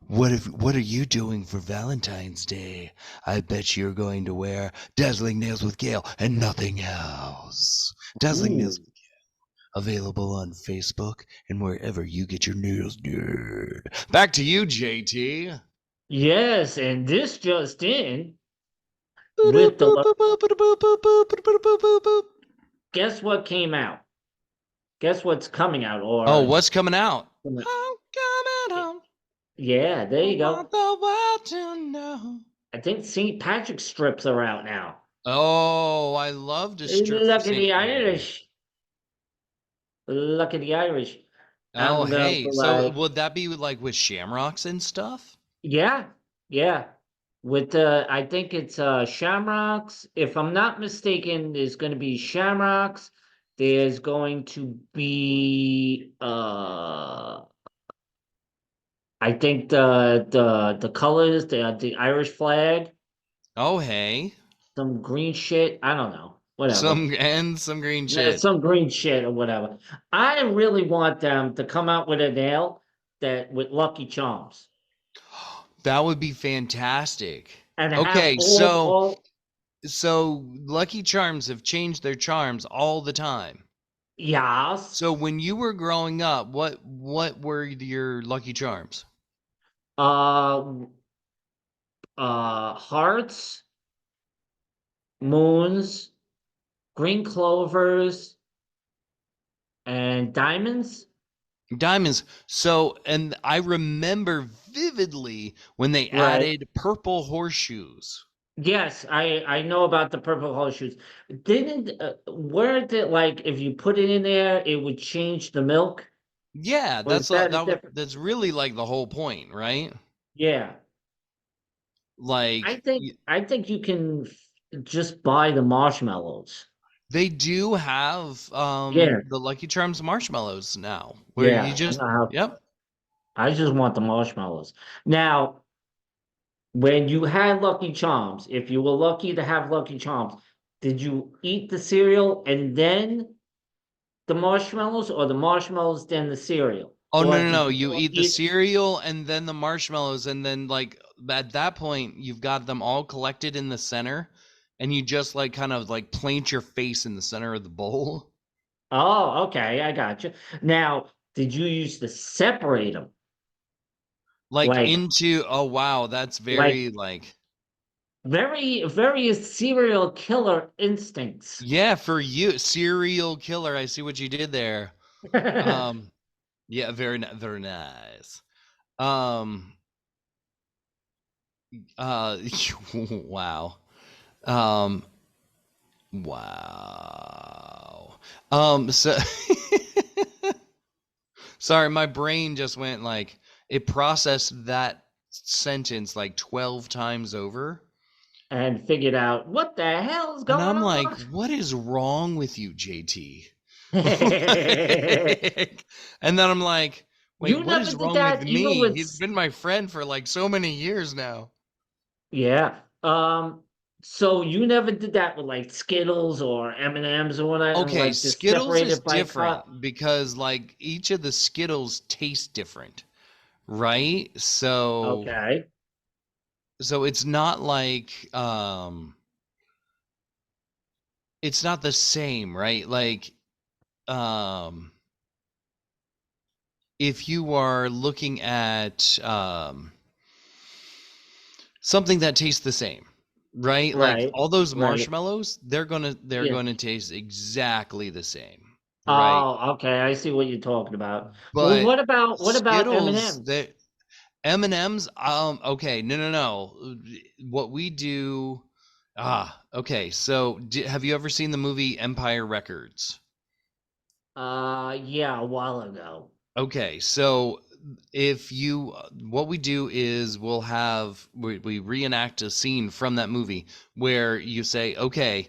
What are you doing for Valentine's Day? I bet you're going to wear Dazzling Nails with Gail and nothing else. Dazzling Nails Ooh. available on Facebook and wherever you get your nails done. Back to you, JT. Yes, and this just in with the guess what came out? Guess what's coming out? Oh, Or what's coming out? I'm coming home. yeah, there I you want go. the world to know. I think St. Patrick's strips are out now. Oh, I love to strip for Look at St. the Patty. Irish. Look at the Irish. Oh, I'm gonna hey. go So like, would that be like with shamrocks and stuff? yeah, yeah. With the, I think it's Shamrocks. If I'm not mistaken, there's going to be Shamrocks. There's going to be I think the colors, the Irish flag, Oh, hey. some green shit. I don't know, whatever. Some green Yeah, shit. some green shit or whatever. I really want them to come out with a nail that with Lucky Charms That would be fantastic. and have Okay, all so Lucky Charms have changed their charms all the time. yes. So when you were growing up, what were your Lucky Charms? Uh, hearts, moons, green clovers, and diamonds. Diamonds. So, and I remember vividly when they Right. added purple horseshoes. Yes, I know about the purple horseshoes. Didn't weren't it like if you put it in there, it would change the milk? Yeah, Or is that a different? that's really like the whole point, right? Yeah, Like I think you can just buy the marshmallows. they do have Yeah, the Lucky Charms marshmallows now, where you yeah. I just know how. yep. I just want the marshmallows. Now, when you had Lucky Charms, if you were lucky to have Lucky Charms, did you eat the cereal and then the marshmallows, or the marshmallows then the cereal? Oh no Or no did no! you You all eat the eat? cereal and then the marshmallows, and then like at that point you've got them all collected in the center, and you just like kind of like plant your face in the center of the bowl. Oh, okay, I got you. Now, did you used to separate them? Like Like, into oh wow, that's like very like very serial killer instincts. yeah for you serial killer. I see what you did there. Um yeah, very nice. Um uh wow. Um wow. So sorry, my brain just went like it processed that sentence like 12 times over. And figured out what the hell's And going I'm like, on. what is wrong with you, JT? You Like, and then I'm like, wait, what never is did wrong with that even me? with He's been my friend for like so many years now. yeah. So you never did that with like Skittles or M&Ms or whatever, Okay, like just Skittles is separated by different cup. because like each of the Skittles taste different, right? Okay. So it's not like it's not the same, right? Like um if you are looking at something that tastes the same, right? Like Right. all those Right. marshmallows, they're Yeah. gonna taste exactly the same, right? Oh, okay. I see what you're talking about. Well, But what about Skittles, M&Ms? that M&Ms, okay, no. What we do, okay. So, have you ever seen the movie Empire Records? Yeah, a while ago. Okay, so if you, what we do is we reenact a scene from that movie where you say, okay,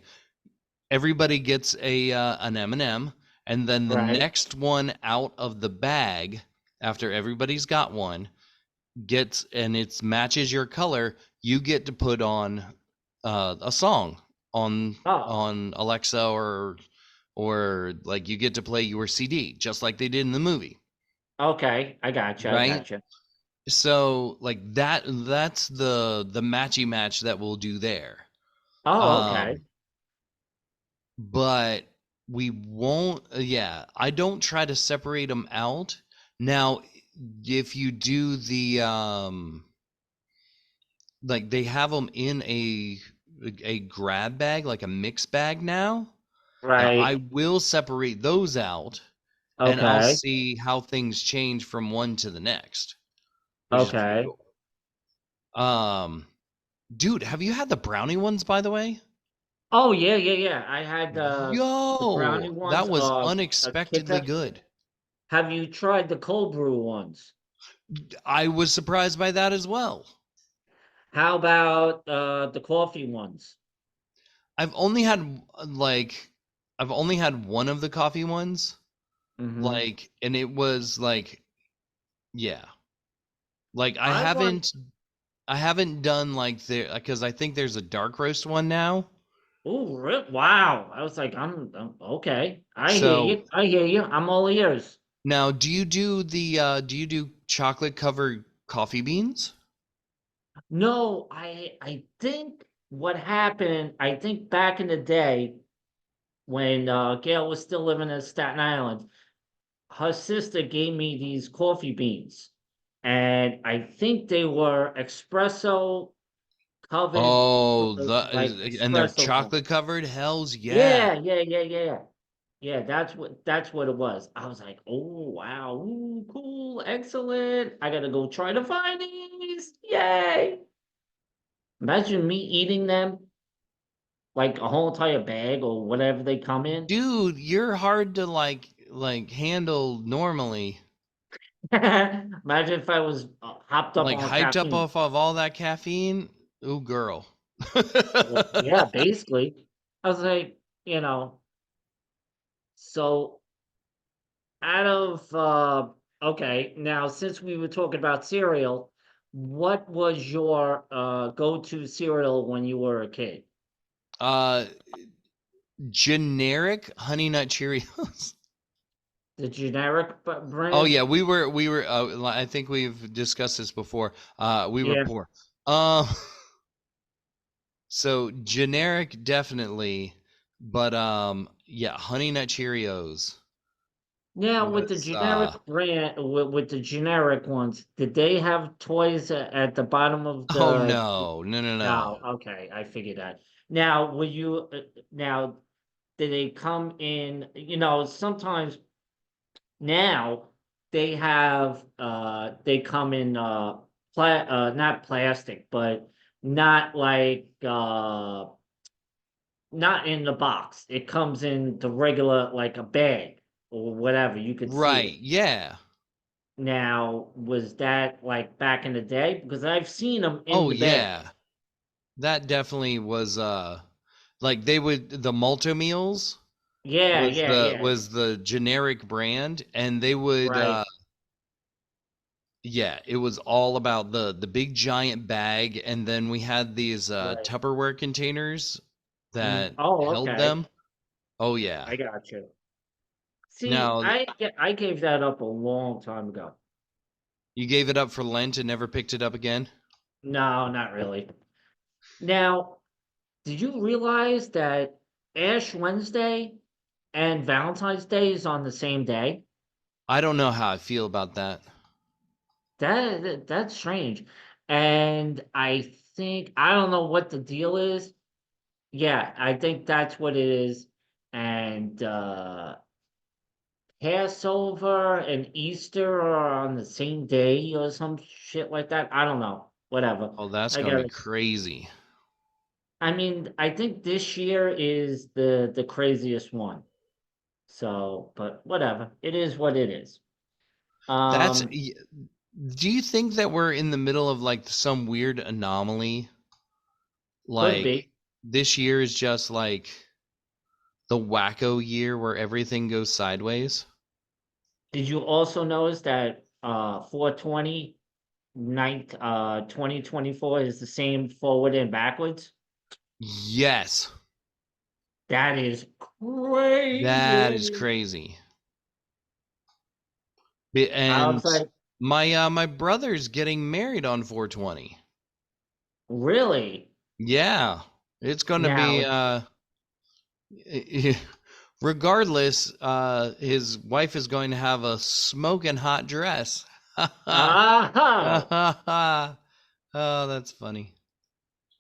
everybody gets a an M&M, and then the Right. next one out of the bag after everybody's got one gets and it matches your color, you get to put on a song on Oh, Alexa, or like you get to play your CD just like they did in the movie, okay. I gotcha. I right? gotcha. So like that's the matchy match that we'll do there. Oh, okay. Um but we won't, yeah, I don't try to separate them out. Now, if you do the like they have them in a grab bag, like a mix bag now. Now I Right. will separate those out, and I'll Okay. see how things change from one to the next, which is pretty Okay. cool. Um, dude, have you had the brownie ones, by the way? Oh, yeah, yeah, yeah. I had the brownie Yo, that ones. was A unexpectedly kicker. good. Have you tried the cold brew ones? I was surprised by that as well. How about the coffee ones? I've only had like I've only had one of the coffee ones, Mm-hmm. like, and it was like, yeah. Like I want. I haven't done like the, because I think there's a dark roast one now. Oh, wow. I was like, I'm okay. I hear So you. I hear you. I'm all ears. now, do you do chocolate covered coffee beans? No, I think what happened. I think back in the day when Gail was still living in Staten Island, her sister gave me these coffee beans, and I think they were espresso covered, Oh, like and they're espresso form. chocolate covered? Hells yeah. Yeah, yeah, yeah, yeah. Yeah, that's what it was. I was like, oh wow, ooh, cool, excellent. I gotta go try to find these. Yay! Imagine me eating them like a whole entire bag or whatever they come in. Dude, you're hard to handle normally. Imagine if I was hopped up Like on hyped up caffeine. off of all that caffeine. Ooh, girl. Well, yeah, basically. I was like, so out of okay, now since we were talking about cereal, what was your go-to cereal when you were a kid? uh Generic Honey Nut Cheerios. The generic Oh brand? yeah, we were I think we've discussed this before. We were Yeah. poor. Um so generic definitely, but yeah, Honey Nut Cheerios Now with the was generic brand, with the generic ones, did they have toys at the bottom of oh the? no, no, no, no. No, okay, I figured that. Now, will you? Now, do they come in? Sometimes now they come in not plastic, but not like not in the box. It comes in the regular like a bag or whatever. You could see Right, it. yeah. Now, was that like back in the day? Because I've seen them in Oh the bag. yeah. That definitely was like they would, the Malto Meals Yeah, yeah, yeah. was the generic brand, and they would Right, yeah, it was all about the big giant bag, and then we had these right. Tupperware containers that Oh, held okay. them. Oh yeah. I got you. See, Now, I gave that up a long time ago. you gave it up for Lent and never picked it up again? No, not really. Now, did you realize that Ash Wednesday and Valentine's Day is on the same day? I don't know how I feel about that. That's strange. And I don't know what the deal is. Yeah, I think that's what it is. And Passover and Easter are on the same day or some shit like that. I don't know. Whatever. Oh, that's I gonna be gotta. crazy. I mean, I think this year is the craziest one. So, but whatever. It is what it is. That's Um, do you think that we're in the middle of like some weird anomaly? could Like be. this year is just like the wacko year where everything goes sideways? Did you also notice that 420 2024 is the same forward and backwards? Yes, That is that is crazy. crazy. I was And like, my brother's getting married on 420. really? Yeah, it's going to be Now, regardless, his wife is going to have a smoking hot dress. oh, Oh, that's funny.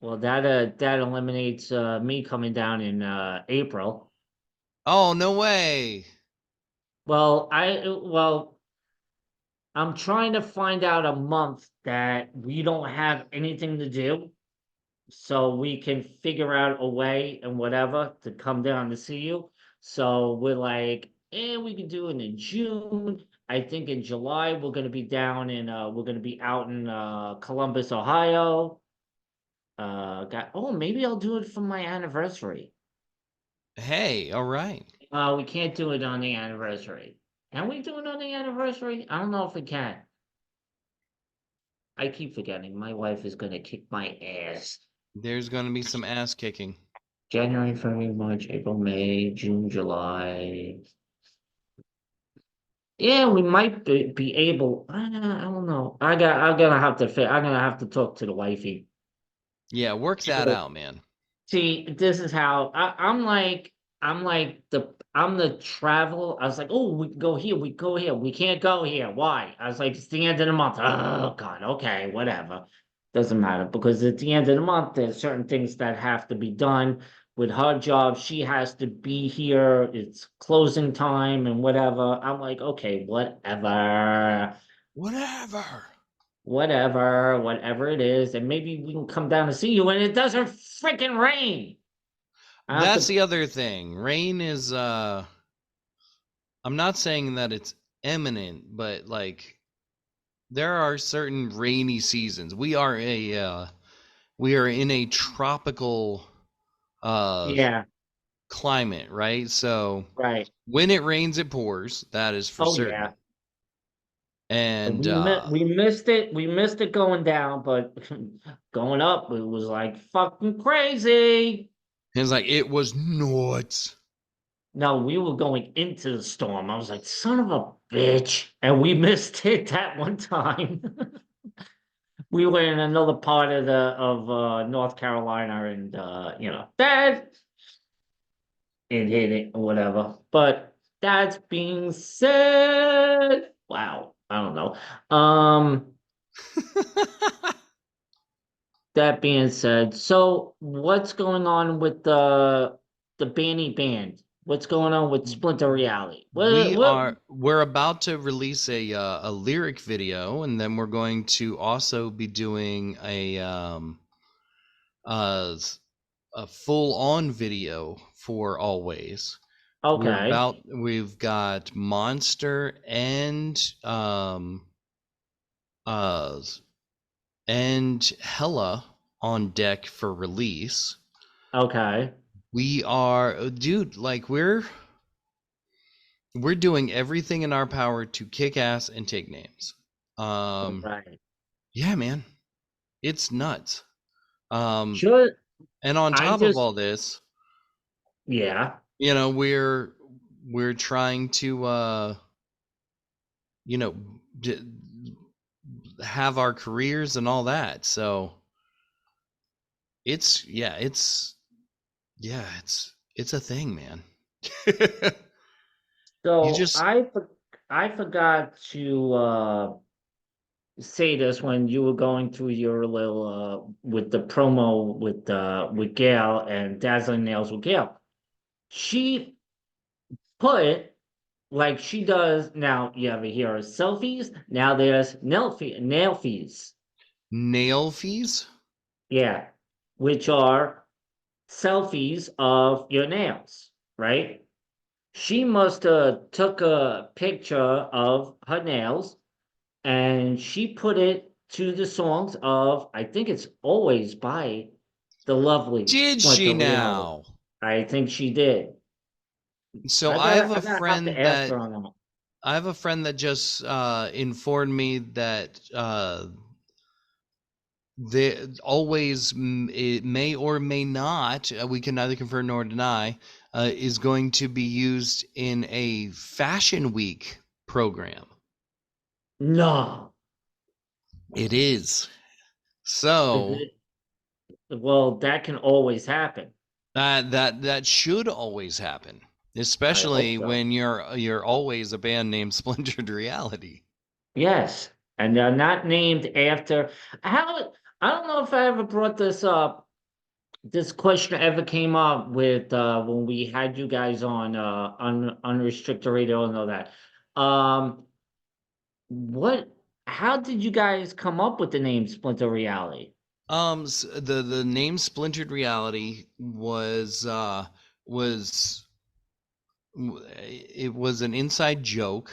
well, that eliminates me coming down in April. Oh, no way. Well, I'm trying to find out a month that we don't have anything to do, so we can figure out a way and whatever to come down to see you. So we're like, we can do it in June. I think in July we're gonna be out in Columbus, Ohio. Maybe I'll do it for my anniversary. Hey, all right. We can't do it on the anniversary. Can we do it on the anniversary? I don't know if we can. I keep forgetting. My wife is gonna kick my ass. There's going to be some ass kicking. January, February, March, April, May, June, July. Yeah, we might be able. I don't know. I'm gonna have to talk to the wifey. Yeah, work that out, man. See, this is how I'm the travel. I was like, oh, we can go here, we go here, we can't go here. Why? I was like, it's the end of the month. Oh God, okay, whatever. Doesn't matter because at the end of the month, there's certain things that have to be done with her job. She has to be here. It's closing time and whatever. I'm like, okay, whatever. Whatever. Whatever it is, and maybe we can come down to see you and it doesn't freaking rain. I have That's to the other thing. Rain is I'm not saying that it's imminent, but like there are certain rainy seasons. We are in a tropical Yeah, climate, right? So right. when it rains it pours, that is for Oh certain. yeah. And We missed it. We missed it going down, but going up, it was like fucking crazy. it's like it was nuts. No, we were going into the storm. I was like, son of a bitch. And we missed it that one time. We were in another part of the of North Carolina and that it hit it or whatever. But that being said, wow, I don't know. That being said, so what's going on with the Banny Band? What's going on with Splinter Reality? What? We're about to release a lyric video, and then we're going to also be doing uh a full on video for Always. Okay, We've got Monster uh and Hella on deck for release. okay, We are, dude, like we're doing everything in our power to kick ass and take names. all Um right. yeah, man. It's nuts. Um Sure. and on I top of just all this, yeah. you know, we're trying to you know d- have our careers and all that. So it's it's a thing, man. You So just I forgot to say this when you were going through your little with the promo with Gail and Dazzling Nails with Gail. She put like she does now. You ever hear of selfies? Now there's nail fees. nail fees. Yeah, which are selfies of your nails, right? She must have took a picture of her nails and she put it to the songs of I think it's always by the lovely Did she Splinter Reality. now? I think she did. So I have a I gotta have to friend ask that her on that. just informed me that it may or may not, we can neither confirm nor deny, is going to be used in a Fashion Week program. No. It is. Is So it? Well, that can always happen. that should always happen, I hope especially so. when you're always a band named Splintered Reality. Yes, and they're not named after how. I don't know if I ever brought this up. This question ever came up with when we had you guys on unrestricted radio and all that. What? How did you guys come up with the name Splinter Reality? The name Splintered Reality was it was an inside joke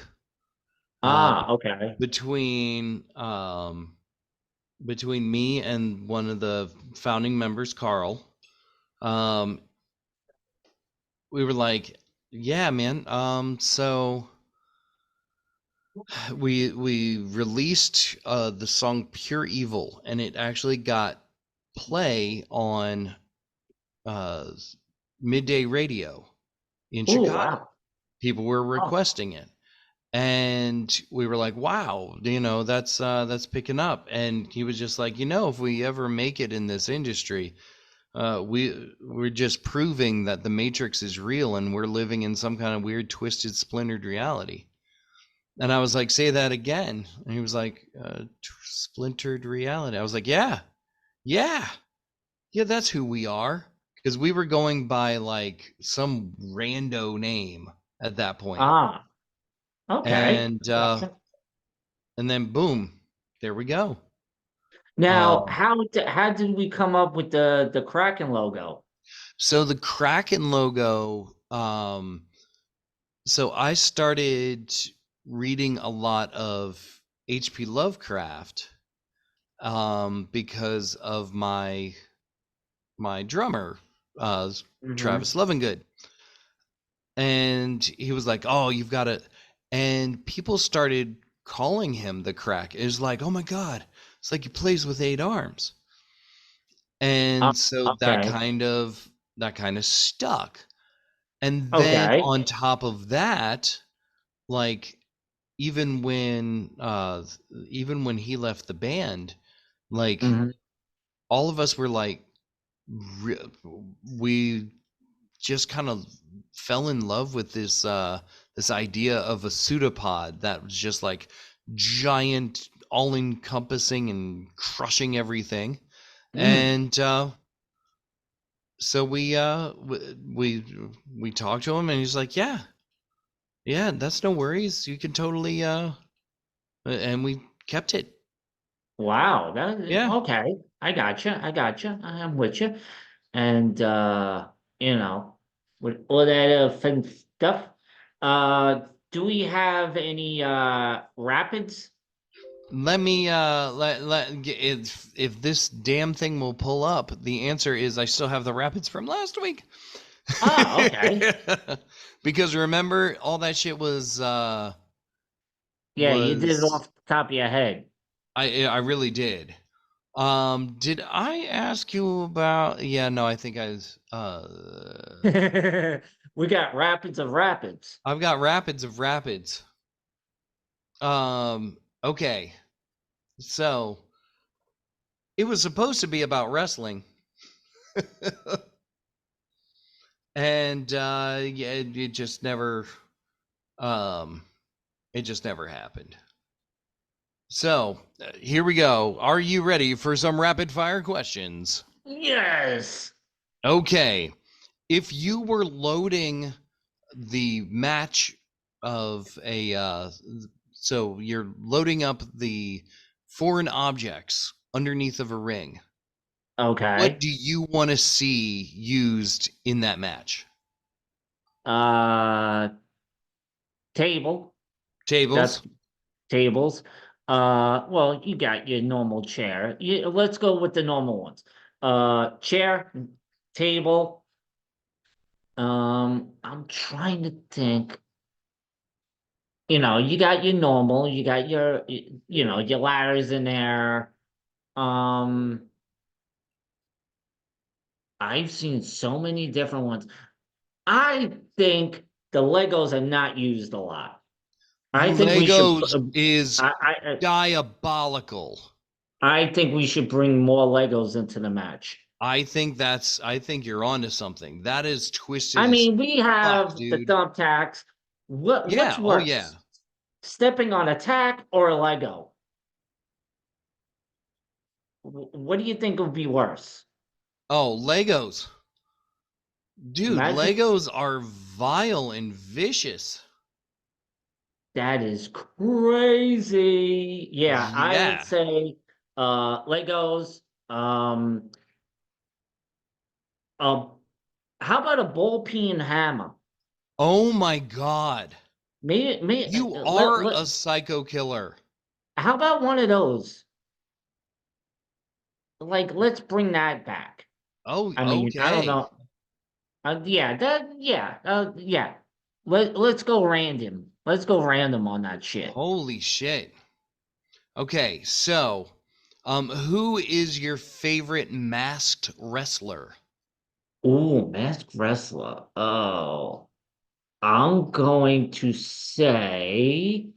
uh, Okay. between me and one of the founding members, Carl. We were like, yeah, man. So we released the song Pure Evil, and it actually got play on uh, midday radio in Oh, Chicago. wow. People were Oh, requesting it, and we were like, wow, that's picking up. And he was just like, if we ever make it in this industry, we're just proving that the Matrix is real and we're living in some kind of weird twisted splintered reality. And I was like, say that again. And he was like, splintered reality. I was like, yeah, yeah, that's who we are. Because we were going by like some rando name at that point. ah, okay. And Gotcha. then boom, there we go. Now, Um, how did we come up with the Kraken logo? so the Kraken logo, so I started reading a lot of H.P. Lovecraft because of my drummer, Hmm. Travis Lovingood. And he was like, oh, you've got to, and people started calling him the Crack. It was like, oh my God, it's like he plays with 8 arms. Oh, And so okay. that kind of stuck. And then Okay. on top of that, like even when he left the band, like Hmm. all of us were like we just kind of fell in love with this idea of a pseudopod that was just like giant, all encompassing and crushing everything. Mm. And so we talked to him and he's like, yeah, that's no worries, you can totally and we kept it. Wow. Yeah. Okay. I gotcha. I gotcha. I'm with you. And you know, with all that fun stuff, do we have any rapids? Let me if this damn thing will pull up, the answer is I still have the rapids from last week. Oh, okay. Because remember all that shit Yeah, you did it was off the top of your head. I really did. Did I ask you about, yeah, no, I think We got rapids of rapids. I've got rapids of rapids. Okay. So it was supposed to be about wrestling. And yeah, um it just never happened. So here we go. Are you ready for some rapid fire questions? Yes. Okay. If you were loading the match of a so you're loading up the foreign objects underneath of a ring, what Okay. do you want to see used in that match? Uh, table. That's Tables. tables. Well, you got your normal chair. Let's go with the normal ones. Chair, table. I'm trying to think. You got your normal, you got your, your ladders in there. Um, I've seen so many different ones. I think the Legos are not used a lot. I think we should. Legos is I I diabolical. I think we should bring more Legos into the match. I think you're onto something. That is twisted I as mean, we fuck, have the dude. thumbtacks. What's Yeah, oh yeah. worse, stepping on a tack or a Lego? What do you think would be worse? Oh, Legos. Dude, Imagine Legos are vile and vicious. that is crazy. Yeah, I would Yeah. say Legos. Uh, how about a ball peen hammer? Oh my God. Maybe You are a psycho killer. how about one of those? Like, let's bring that back. Oh, I mean, I don't okay. know. Yeah. Let's go random. Let's go random on that shit. Holy shit. Okay, so who is your favorite masked wrestler? Ooh, masked wrestler. Oh, I'm going to say,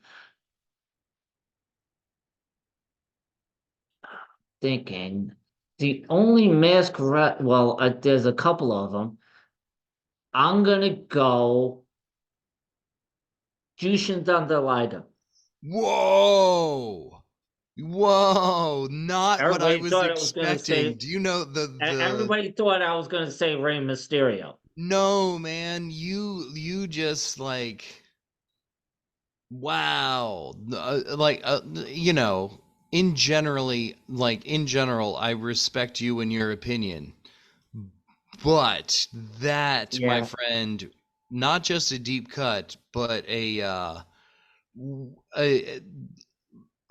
thinking the only well, there's a couple of them. I'm gonna go Jushin Thunder Liger. Whoa. Whoa, not what I Everybody was thought I was gonna expecting. say. Do you know the Everybody thought I was gonna say Rey Mysterio. No, man, you just like wow. You know, in general, I respect you and your opinion. But that, my Yeah. friend, not just a deep cut, but a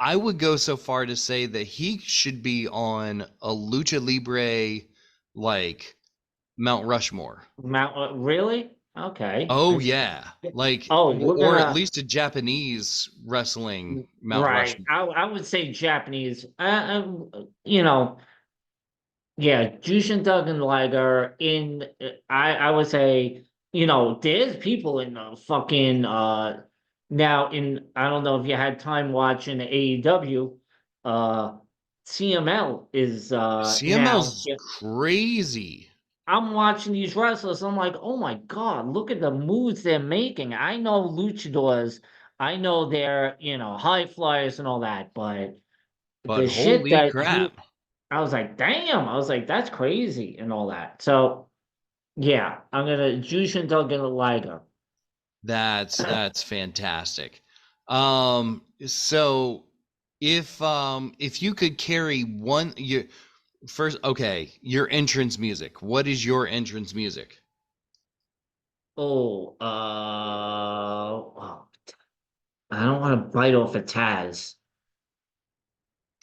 I would go so far to say that he should be on a lucha libre like Mount Rushmore. Really? Okay. Oh yeah, Oh, we're or at gonna least a Japanese wrestling Mount right. Rushmore. I would say Japanese. You know, yeah, Jushin Thunder Liger in. I would say there's people in the fucking now in. I don't know if you had time watching AEW. Uh, CML is now. CML's crazy, I'm watching these wrestlers. I'm like, oh my God, look at the moves they're making. I know luchadors. I know they're, high flyers and all that, but but the shit holy that he, crap, I was like, damn, I was like, that's crazy and all that. So yeah, I'm gonna Jushin Thunder Liger. that's fantastic. So if you could carry one your first, okay, your entrance music. What is your entrance music? Oh, I don't want to bite off a Taz.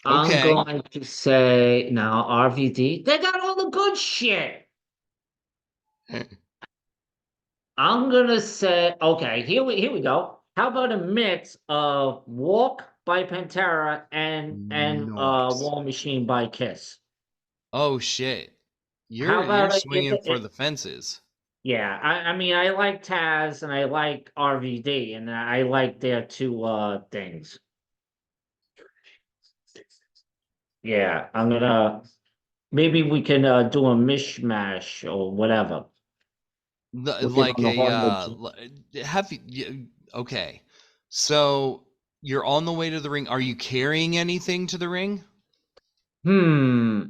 I'm Okay. going to say now RVD. They got all the good shit. I'm gonna say, okay, here we go. How about a mix of Walk by Pantera and Nice. War Machine by Kiss? Oh shit. How You're about swinging for the fences. yeah, I mean I like Taz and I like RVD and I like their two things. Yeah, I'm gonna maybe we can do a mishmash or whatever. We can Like on the a horn. have okay. So you're on the way to the ring. Are you carrying anything to the ring? Hmm.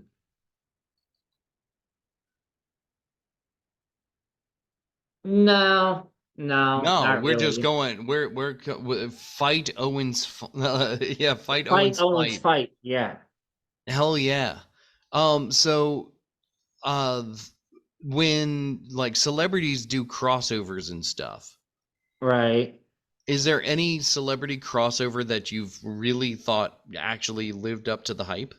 No, no, No, not we're just really. going. Fight Owens. Yeah, fight Fight Owens. Owens Fight. fight. Yeah, Hell yeah. So uh, when like celebrities do crossovers and stuff, right. is there any celebrity crossover that you've really thought actually lived up to the hype?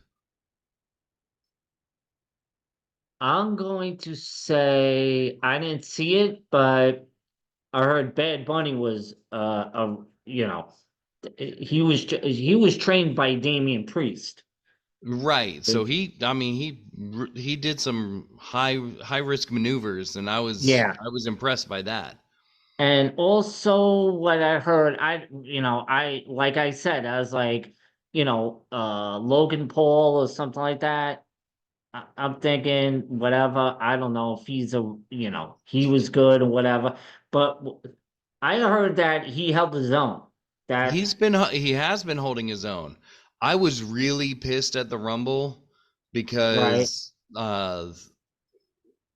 I'm going to say I didn't see it, but I heard Bad Bunny was he was trained by Damian Priest. Right. So he did some high risk maneuvers, and Yeah. I was impressed by that. And also what I heard, I like I said, I was like, Logan Paul or something like that. I'm thinking whatever. I don't know if he was good or whatever. But I heard that he held his own. That He has been holding his own. I was really pissed at the Rumble right. because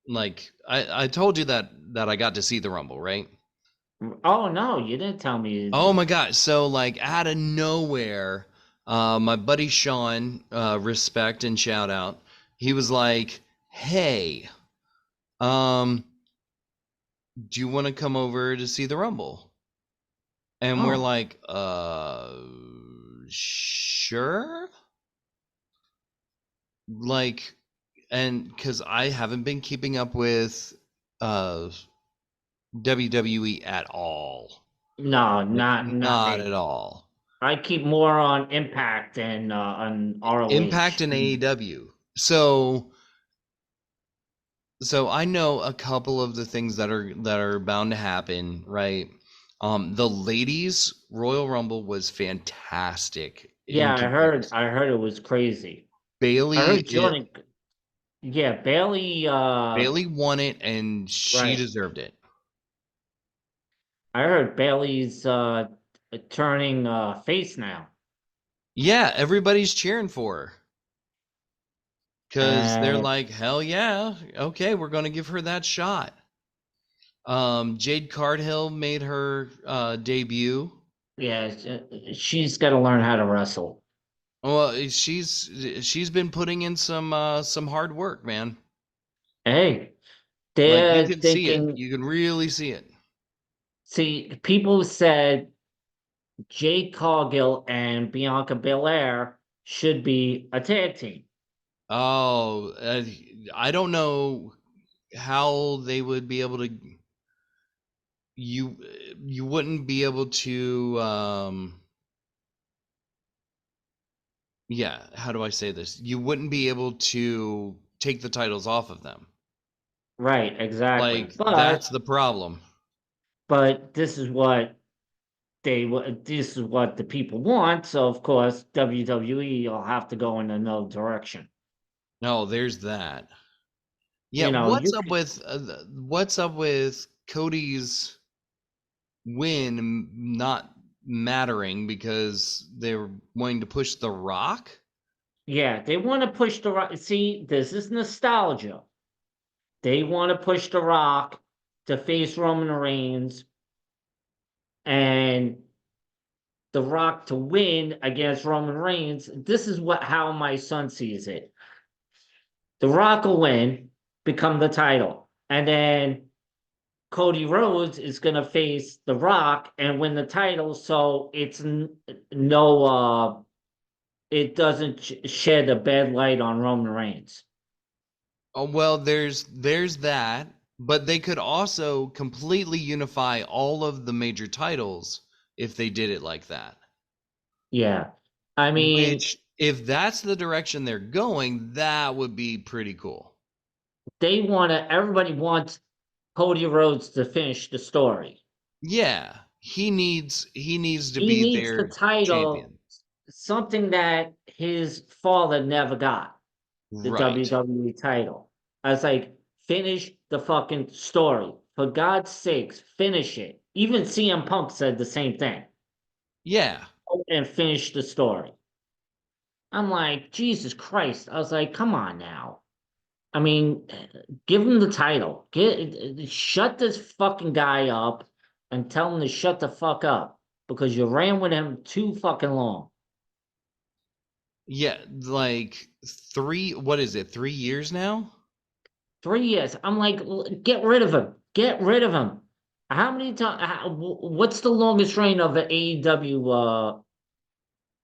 like I told you that I got to see the Rumble, right? Oh no, you didn't tell me. Oh my god. So like out of nowhere, my buddy Sean, respect and shout out, he was like, "Hey, um, do you want to come over to see the Rumble?" And we're Oh like, sure. Like, and because I haven't been keeping up with uh WWE at all. no, Like, not not me. at all. I keep more on Impact and on Impact ROH. and AEW. So I know a couple of the things that are bound to happen, right? The ladies Royal Rumble was fantastic Yeah, in comparison. I heard it was crazy. I Bailey heard Jordan. Yeah, Bailey. Bailey won it and she Right. deserved it. I heard Bailey's turning face now, Yeah, everybody's cheering for her because they're and like, hell yeah, okay, we're gonna give her that shot. Jade Cardhill made her debut. yeah, she's got to learn how to wrestle. Well, she's been putting in some hard work, man. Hey, Like you they're can see it. thinking. You can really see it. See, people said Jade Cargill and Bianca Belair should be a tag team. Oh, I don't know how they would be able to. You you wouldn't be able to. Yeah, how do I say this? You wouldn't be able to take the titles off of them. Right, exactly. Like that's the problem. But this is what the people want. So of course WWE will have to go in another direction. No, there's that. Yeah, You know, you what's up with Cody's win not mattering because they're wanting to push The Rock? yeah, they want to push the Rock. See, this is nostalgia. They want to push the Rock to face Roman Reigns and the Rock to win against Roman Reigns. This is how my son sees it. The Rock will win, become the title, and then Cody Rhodes is going to face The Rock and win the title. So it's no, it doesn't shed a bad light on Roman Reigns. Oh well, there's that, but they could also completely unify all of the major titles if they did it like that. Yeah. I mean, Which, if that's the direction they're going, that would be pretty cool. everybody wants Cody Rhodes to finish the story. Yeah, he needs to He be needs the their title, champion. something that his father never got, the Right. WWE title. I was like, finish the fucking story. For God's sakes, finish it. Even CM Punk said the same thing. Yeah. And finish the story. I'm like, Jesus Christ. I was like, come on now. I mean, give him the title. Shut this fucking guy up and tell him to shut the fuck up because you ran with him too fucking long. Yeah, like what is it? 3 years now? 3 years. I'm like, get rid of him. Get rid of him. How many times? What's the longest reign of the AEW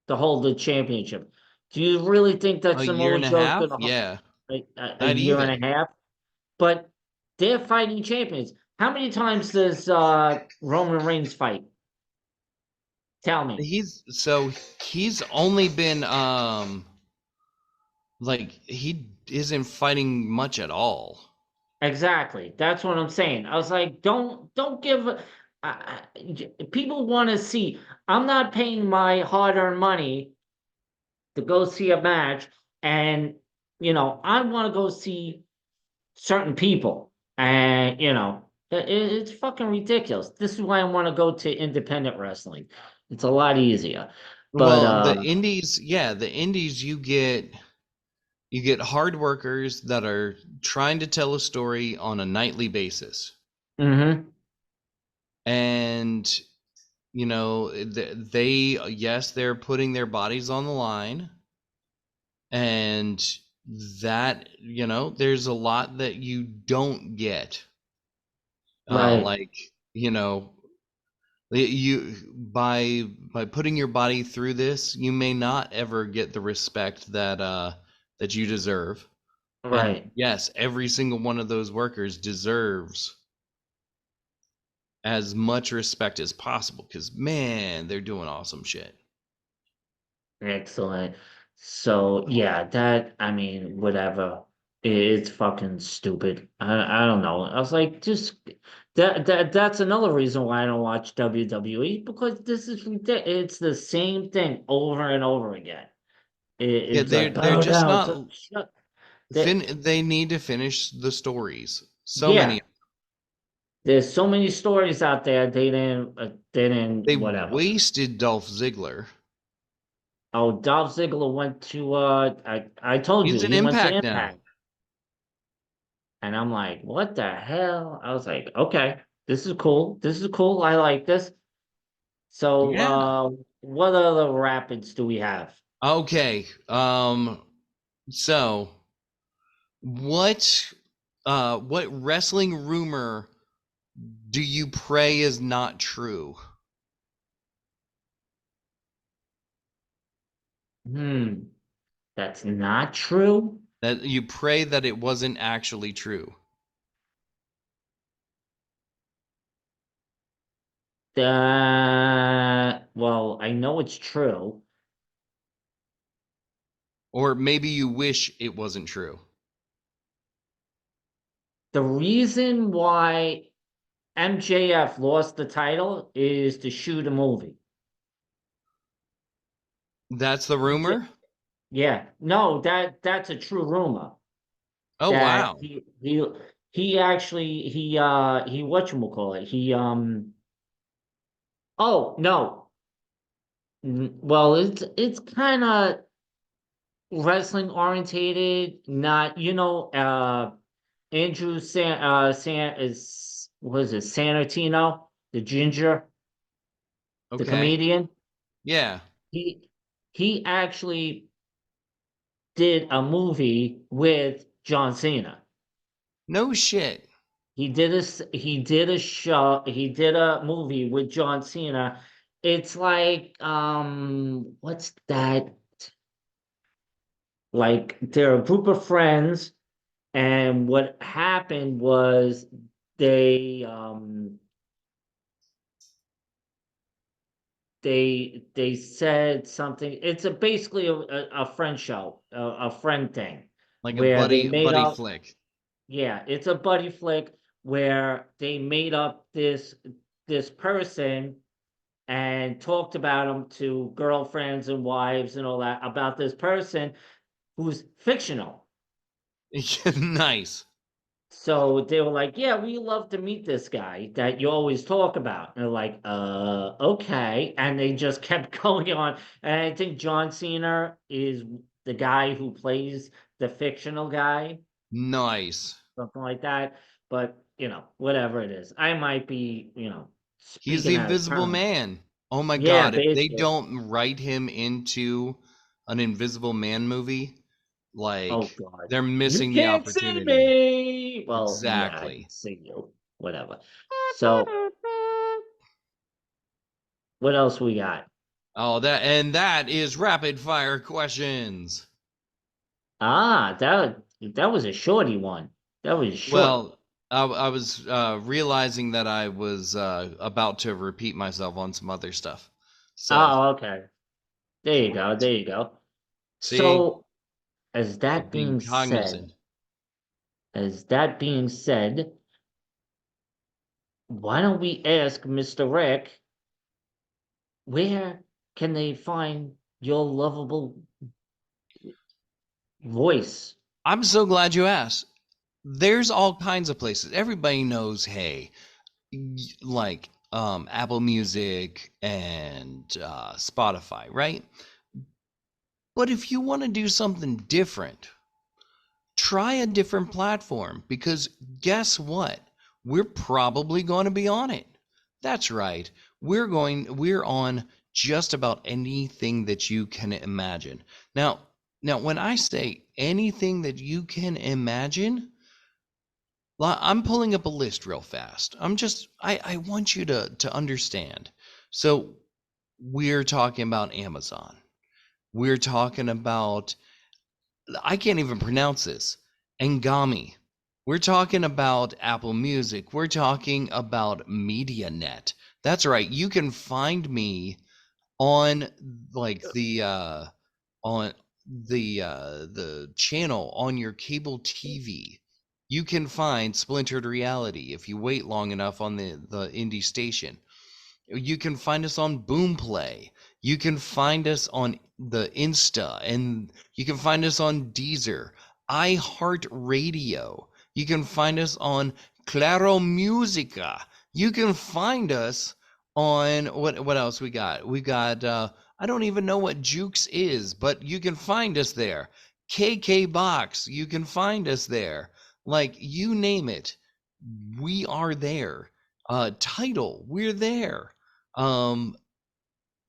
to hold the championship? Do you really think that A year Samoa and a Joe's half? gonna Yeah. a Not year and even. a half? But they're fighting champions. How many times does Roman Reigns fight? Tell me. He's only been Like he isn't fighting much at all. Exactly. That's what I'm saying. I was like, don't give. People want to see. I'm not paying my hard-earned money to go see a match, and I want to go see certain people, and it's fucking ridiculous. This is why I want to go to independent wrestling. It's a lot easier. But Well, the indies, yeah, the indies you get hard workers that are trying to tell a story on a nightly basis. mhm, And they, yes, they're putting their bodies on the line, and that, there's a lot that you don't get. right, Like, you know, you by putting your body through this, you may not ever get the respect that you deserve. And right. yes, every single one of those workers deserves as much respect as possible, because man, they're doing awesome shit. Excellent. So yeah, that I mean, whatever. It's fucking stupid. I don't know. I was like, just that's another reason why I don't watch WWE, because this is ridiculous. It's the same thing over and over again. Yeah, It's like they're bow just down. not So shut. That they need to finish the stories. So many. Yeah. There's so many stories out there. They didn't They whatever. wasted Dolph Ziggler. Oh, Dolph Ziggler went to I told you He's an he went to Impact now. Impact. And I'm like, what the hell? I was like, okay, this is cool. This is cool. I like this. So, Yeah. what other rapids do we have? Okay. So what what wrestling rumor do you pray is not true? Hmm, that's not true. That you pray that it wasn't actually true? Well, I know it's true. Or maybe you wish it wasn't true. The reason why MJF lost the title is to shoot a movie. That's the MJ, rumor? yeah, no, that's a true rumor. Oh That wow. he actually he whatchamacallit, oh no. Well, it's kind of wrestling orientated, not Andrew San is was it Santino, the ginger, the Okay. comedian. Yeah. He he actually did a movie with John Cena. No shit. He did a movie with John Cena. It's like what's that? Like they're a group of friends, and what happened was they um they said something. It's basically a friend show, a friend thing, Like a where they made buddy up. flick. Yeah, it's a buddy flick where they made up this person and talked about him to girlfriends and wives and all that, about this person who's fictional. Nice. So they were like, "Yeah, we love to meet this guy that you always talk about." And they're like, okay." And they just kept going on. And I think John Cena is the guy who plays the fictional guy, Nice. something like that. But, whatever it is, I might be, He's speaking the out of Invisible turn. Man. Oh my Yeah, god, if they basically. don't write him into an Invisible Man movie, Oh like God. they're You missing the can't see opportunity. me. Well, yeah, I Exactly. can see you. Whatever. So, what else we got? Oh, that is rapid fire questions. That was a shorty one. That was short. Well, I was realizing that I was about to repeat myself on some other stuff. So, Oh, okay. There you go. There you go. see, So, as that being being cognizant. said, as that being said, why don't we ask Mr. Rick, where can they find your lovable voice? I'm so glad you asked. There's all kinds of places. Everybody knows, hey, like Apple Music and Spotify, right? But if you want to do something different, try a different platform, because guess what? We're probably going to be on it. That's right. We're on just about anything that you can imagine. Now, when I say anything that you can imagine, I'm pulling up a list real fast. I want you to understand. So we're talking about Amazon. We're talking about, I can't even pronounce this, Ngami. We're talking about Apple Music. We're talking about MediaNet. That's right. You can find me on like the channel on your cable TV. You can find Splintered Reality if you wait long enough on the indie station. You can find us on Boomplay. You can find us on the Insta, and you can find us on Deezer, iHeartRadio. You can find us on Claro Musica. You can find us on what else we got? We got I don't even know what Jukes is, but you can find us there. KK Box, you can find us there. Like, you name it, we are there. Title, we're there. Um,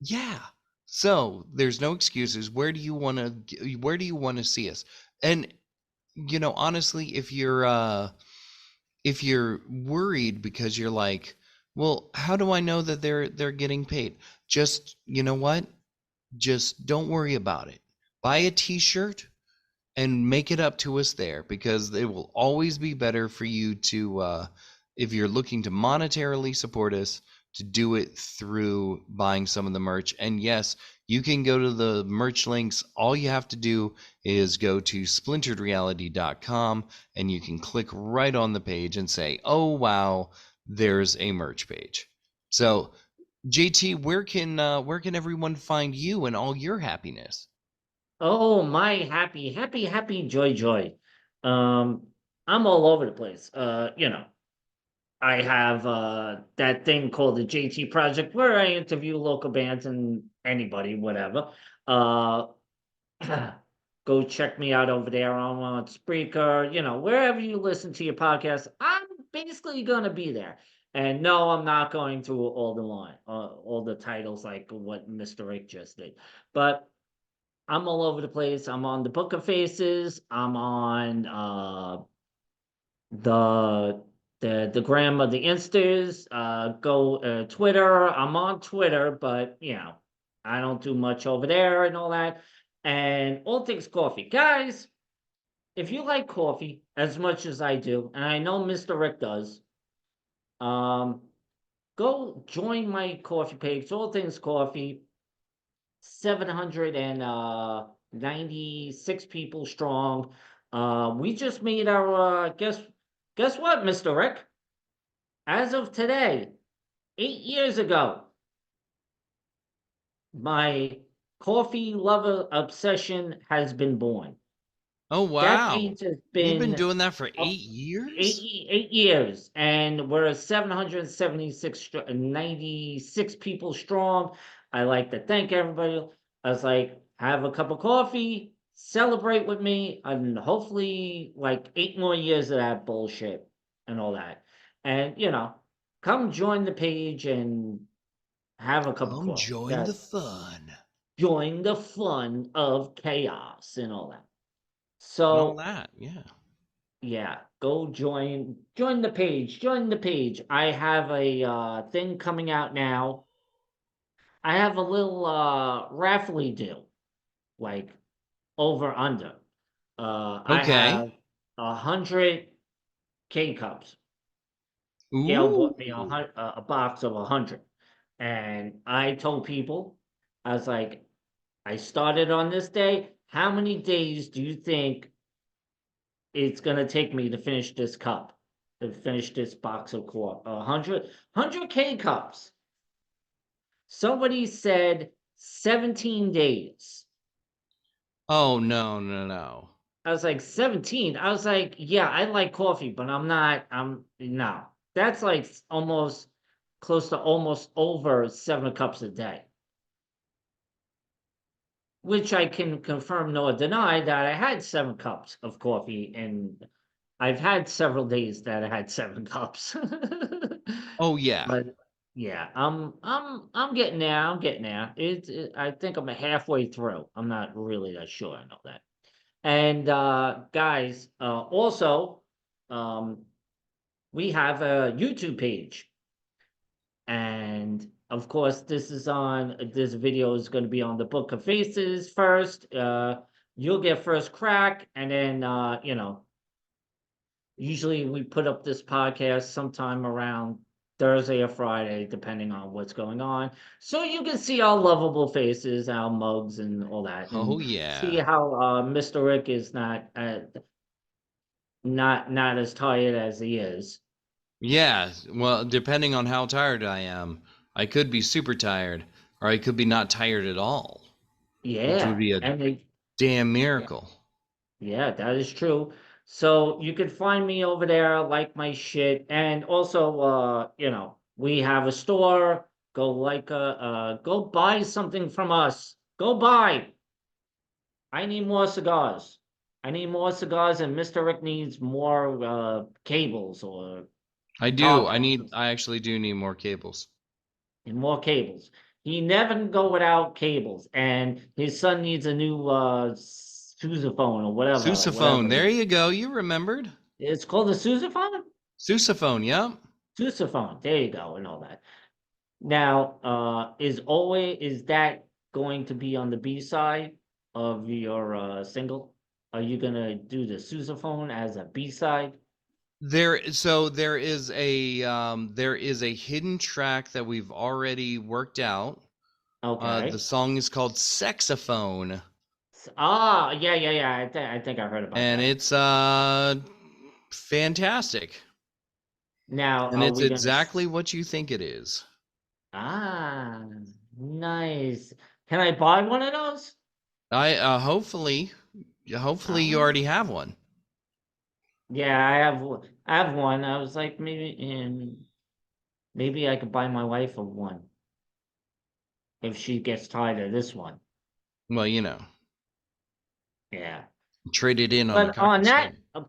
yeah. So there's no excuses. Where do you want to see us? And honestly, if you're worried because you're like, well, how do I know that they're getting paid? Just, you know what? Just don't worry about it. Buy a t-shirt and make it up to us there, because it will always be better for you to if you're looking to monetarily support us, to do it through buying some of the merch. And yes, you can go to the merch links. All you have to do is go to splinteredreality.com, and you can click right on the page and say, oh wow, there's a merch page. So JT, where can everyone find you and all your happiness? Oh, my happy, happy, happy, joy, joy. Um, I'm all over the place. I have that thing called the JT Project where I interview local bands and anybody, whatever. Uh, go check me out over there on Spreaker, wherever you listen to your podcast. I'm basically gonna be there. And no, I'm not going through all the titles like what Mr. Rick just did. But I'm all over the place. I'm on the Book of Faces. I'm on the the gram of the Instas. Go Twitter. I'm on Twitter, but I don't do much over there and all that. And all things coffee, guys. If you like coffee as much as I do, and I know Mr. Rick does, um, go join my coffee page. All things coffee. 796 people strong. We just made our guess what, Mr. Rick? As of today, 8 years ago, my coffee lover obsession has been born. Oh That wow. page has You've been been doing that for up 8 years? 8 years, and we're 776 96 people strong. I like to thank everybody. I was like, have a cup of coffee, celebrate with me, and hopefully like 8 more years of that bullshit and all that. And come join the page and have a cup of Come coffee. join the That fun join the fun of chaos and all that. and all So that. Yeah. yeah, go join the page, join the page. I have a thing coming out now. I have a little raffle deal, like over under. I Okay. have 100 K cups. Gail Ooh. bought me a box of 100, and I told people, I was like, I started on this day. how many days do you think it's gonna take me to finish this cup, to finish this box of coffee? 100K cups. Somebody said 17 days. Oh, no, no, no. I was like, 17? I was like, yeah, I like coffee, but no. That's like almost close to almost over 7 cups a day. Which I can confirm nor deny that I had 7 cups of coffee, and I've had several days that I had 7 cups. Oh, yeah. But yeah, I'm getting there. I'm getting there. I think I'm halfway through. I'm not really that sure. I know that. And guys, also, um, we have a YouTube page, and of course, this video is going to be on the Book of Faces first. You'll get first crack, and then usually we put up this podcast sometime around Thursday or Friday, depending on what's going on. So you can see our lovable faces, our mugs, and all that, Oh, and see yeah. how Mr. Rick is not as tired as he is. Yeah. Well, depending on how tired I am, I could be super tired, or I could be not tired at all, which would Yeah, be a and they, damn yeah, miracle. yeah, that is true. So you can find me over there, like my shit, and also, we have a store. Go buy something from us. Go buy. I need more cigars. I need more cigars, and Mr. Rick needs more cables or I power do. boxes I actually do need more cables. and more cables. He never can go without cables, and his son needs a new sousaphone or Sousaphone. whatever it There is. you go. You remembered. It's called a sousaphone. Sousaphone. Yep. Sousaphone. There you go, and all that. Now, is that going to be on the B side of your single? Are you gonna do the sousaphone as a B side? There is a hidden track that we've already worked out. The Okay. song is called Sexophone, Yeah. I think I heard about and that. it's fantastic. Now, And are it's we gonna? exactly what you think it is. Ah, nice. Can I buy one of those? I hopefully you Ah, already have one. yeah, I have one. I was like, maybe I could buy my wife a one if she gets tired of this one. Well, Yeah. trade it in on a But cocktail on that, straight. uh,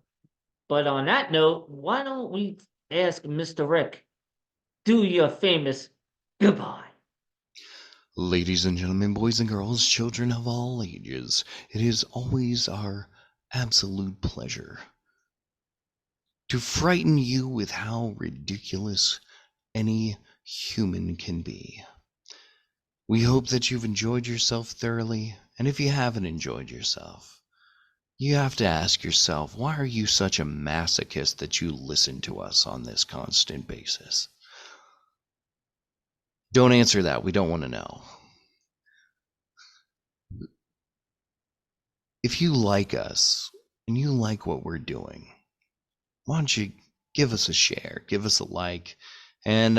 but on that note, why don't we ask Mr. Rick, do your famous goodbye? Ladies and gentlemen, boys and girls, children of all ages, it is always our absolute pleasure to frighten you with how ridiculous any human can be. We hope that you've enjoyed yourself thoroughly, and if you haven't enjoyed yourself, you have to ask yourself, why are you such a masochist that you listen to us on this constant basis? Don't answer that. We don't want to know. If you like us and you like what we're doing, why don't you give us a share, give us a like, and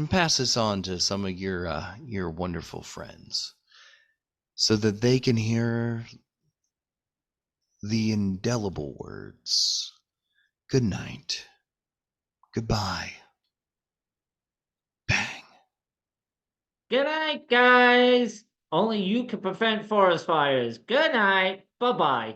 pass this on to some of your wonderful friends, so that they can hear the indelible words. Good night. Goodbye. Bang. Good night, guys. Only you can prevent forest fires. Good night. Bye bye.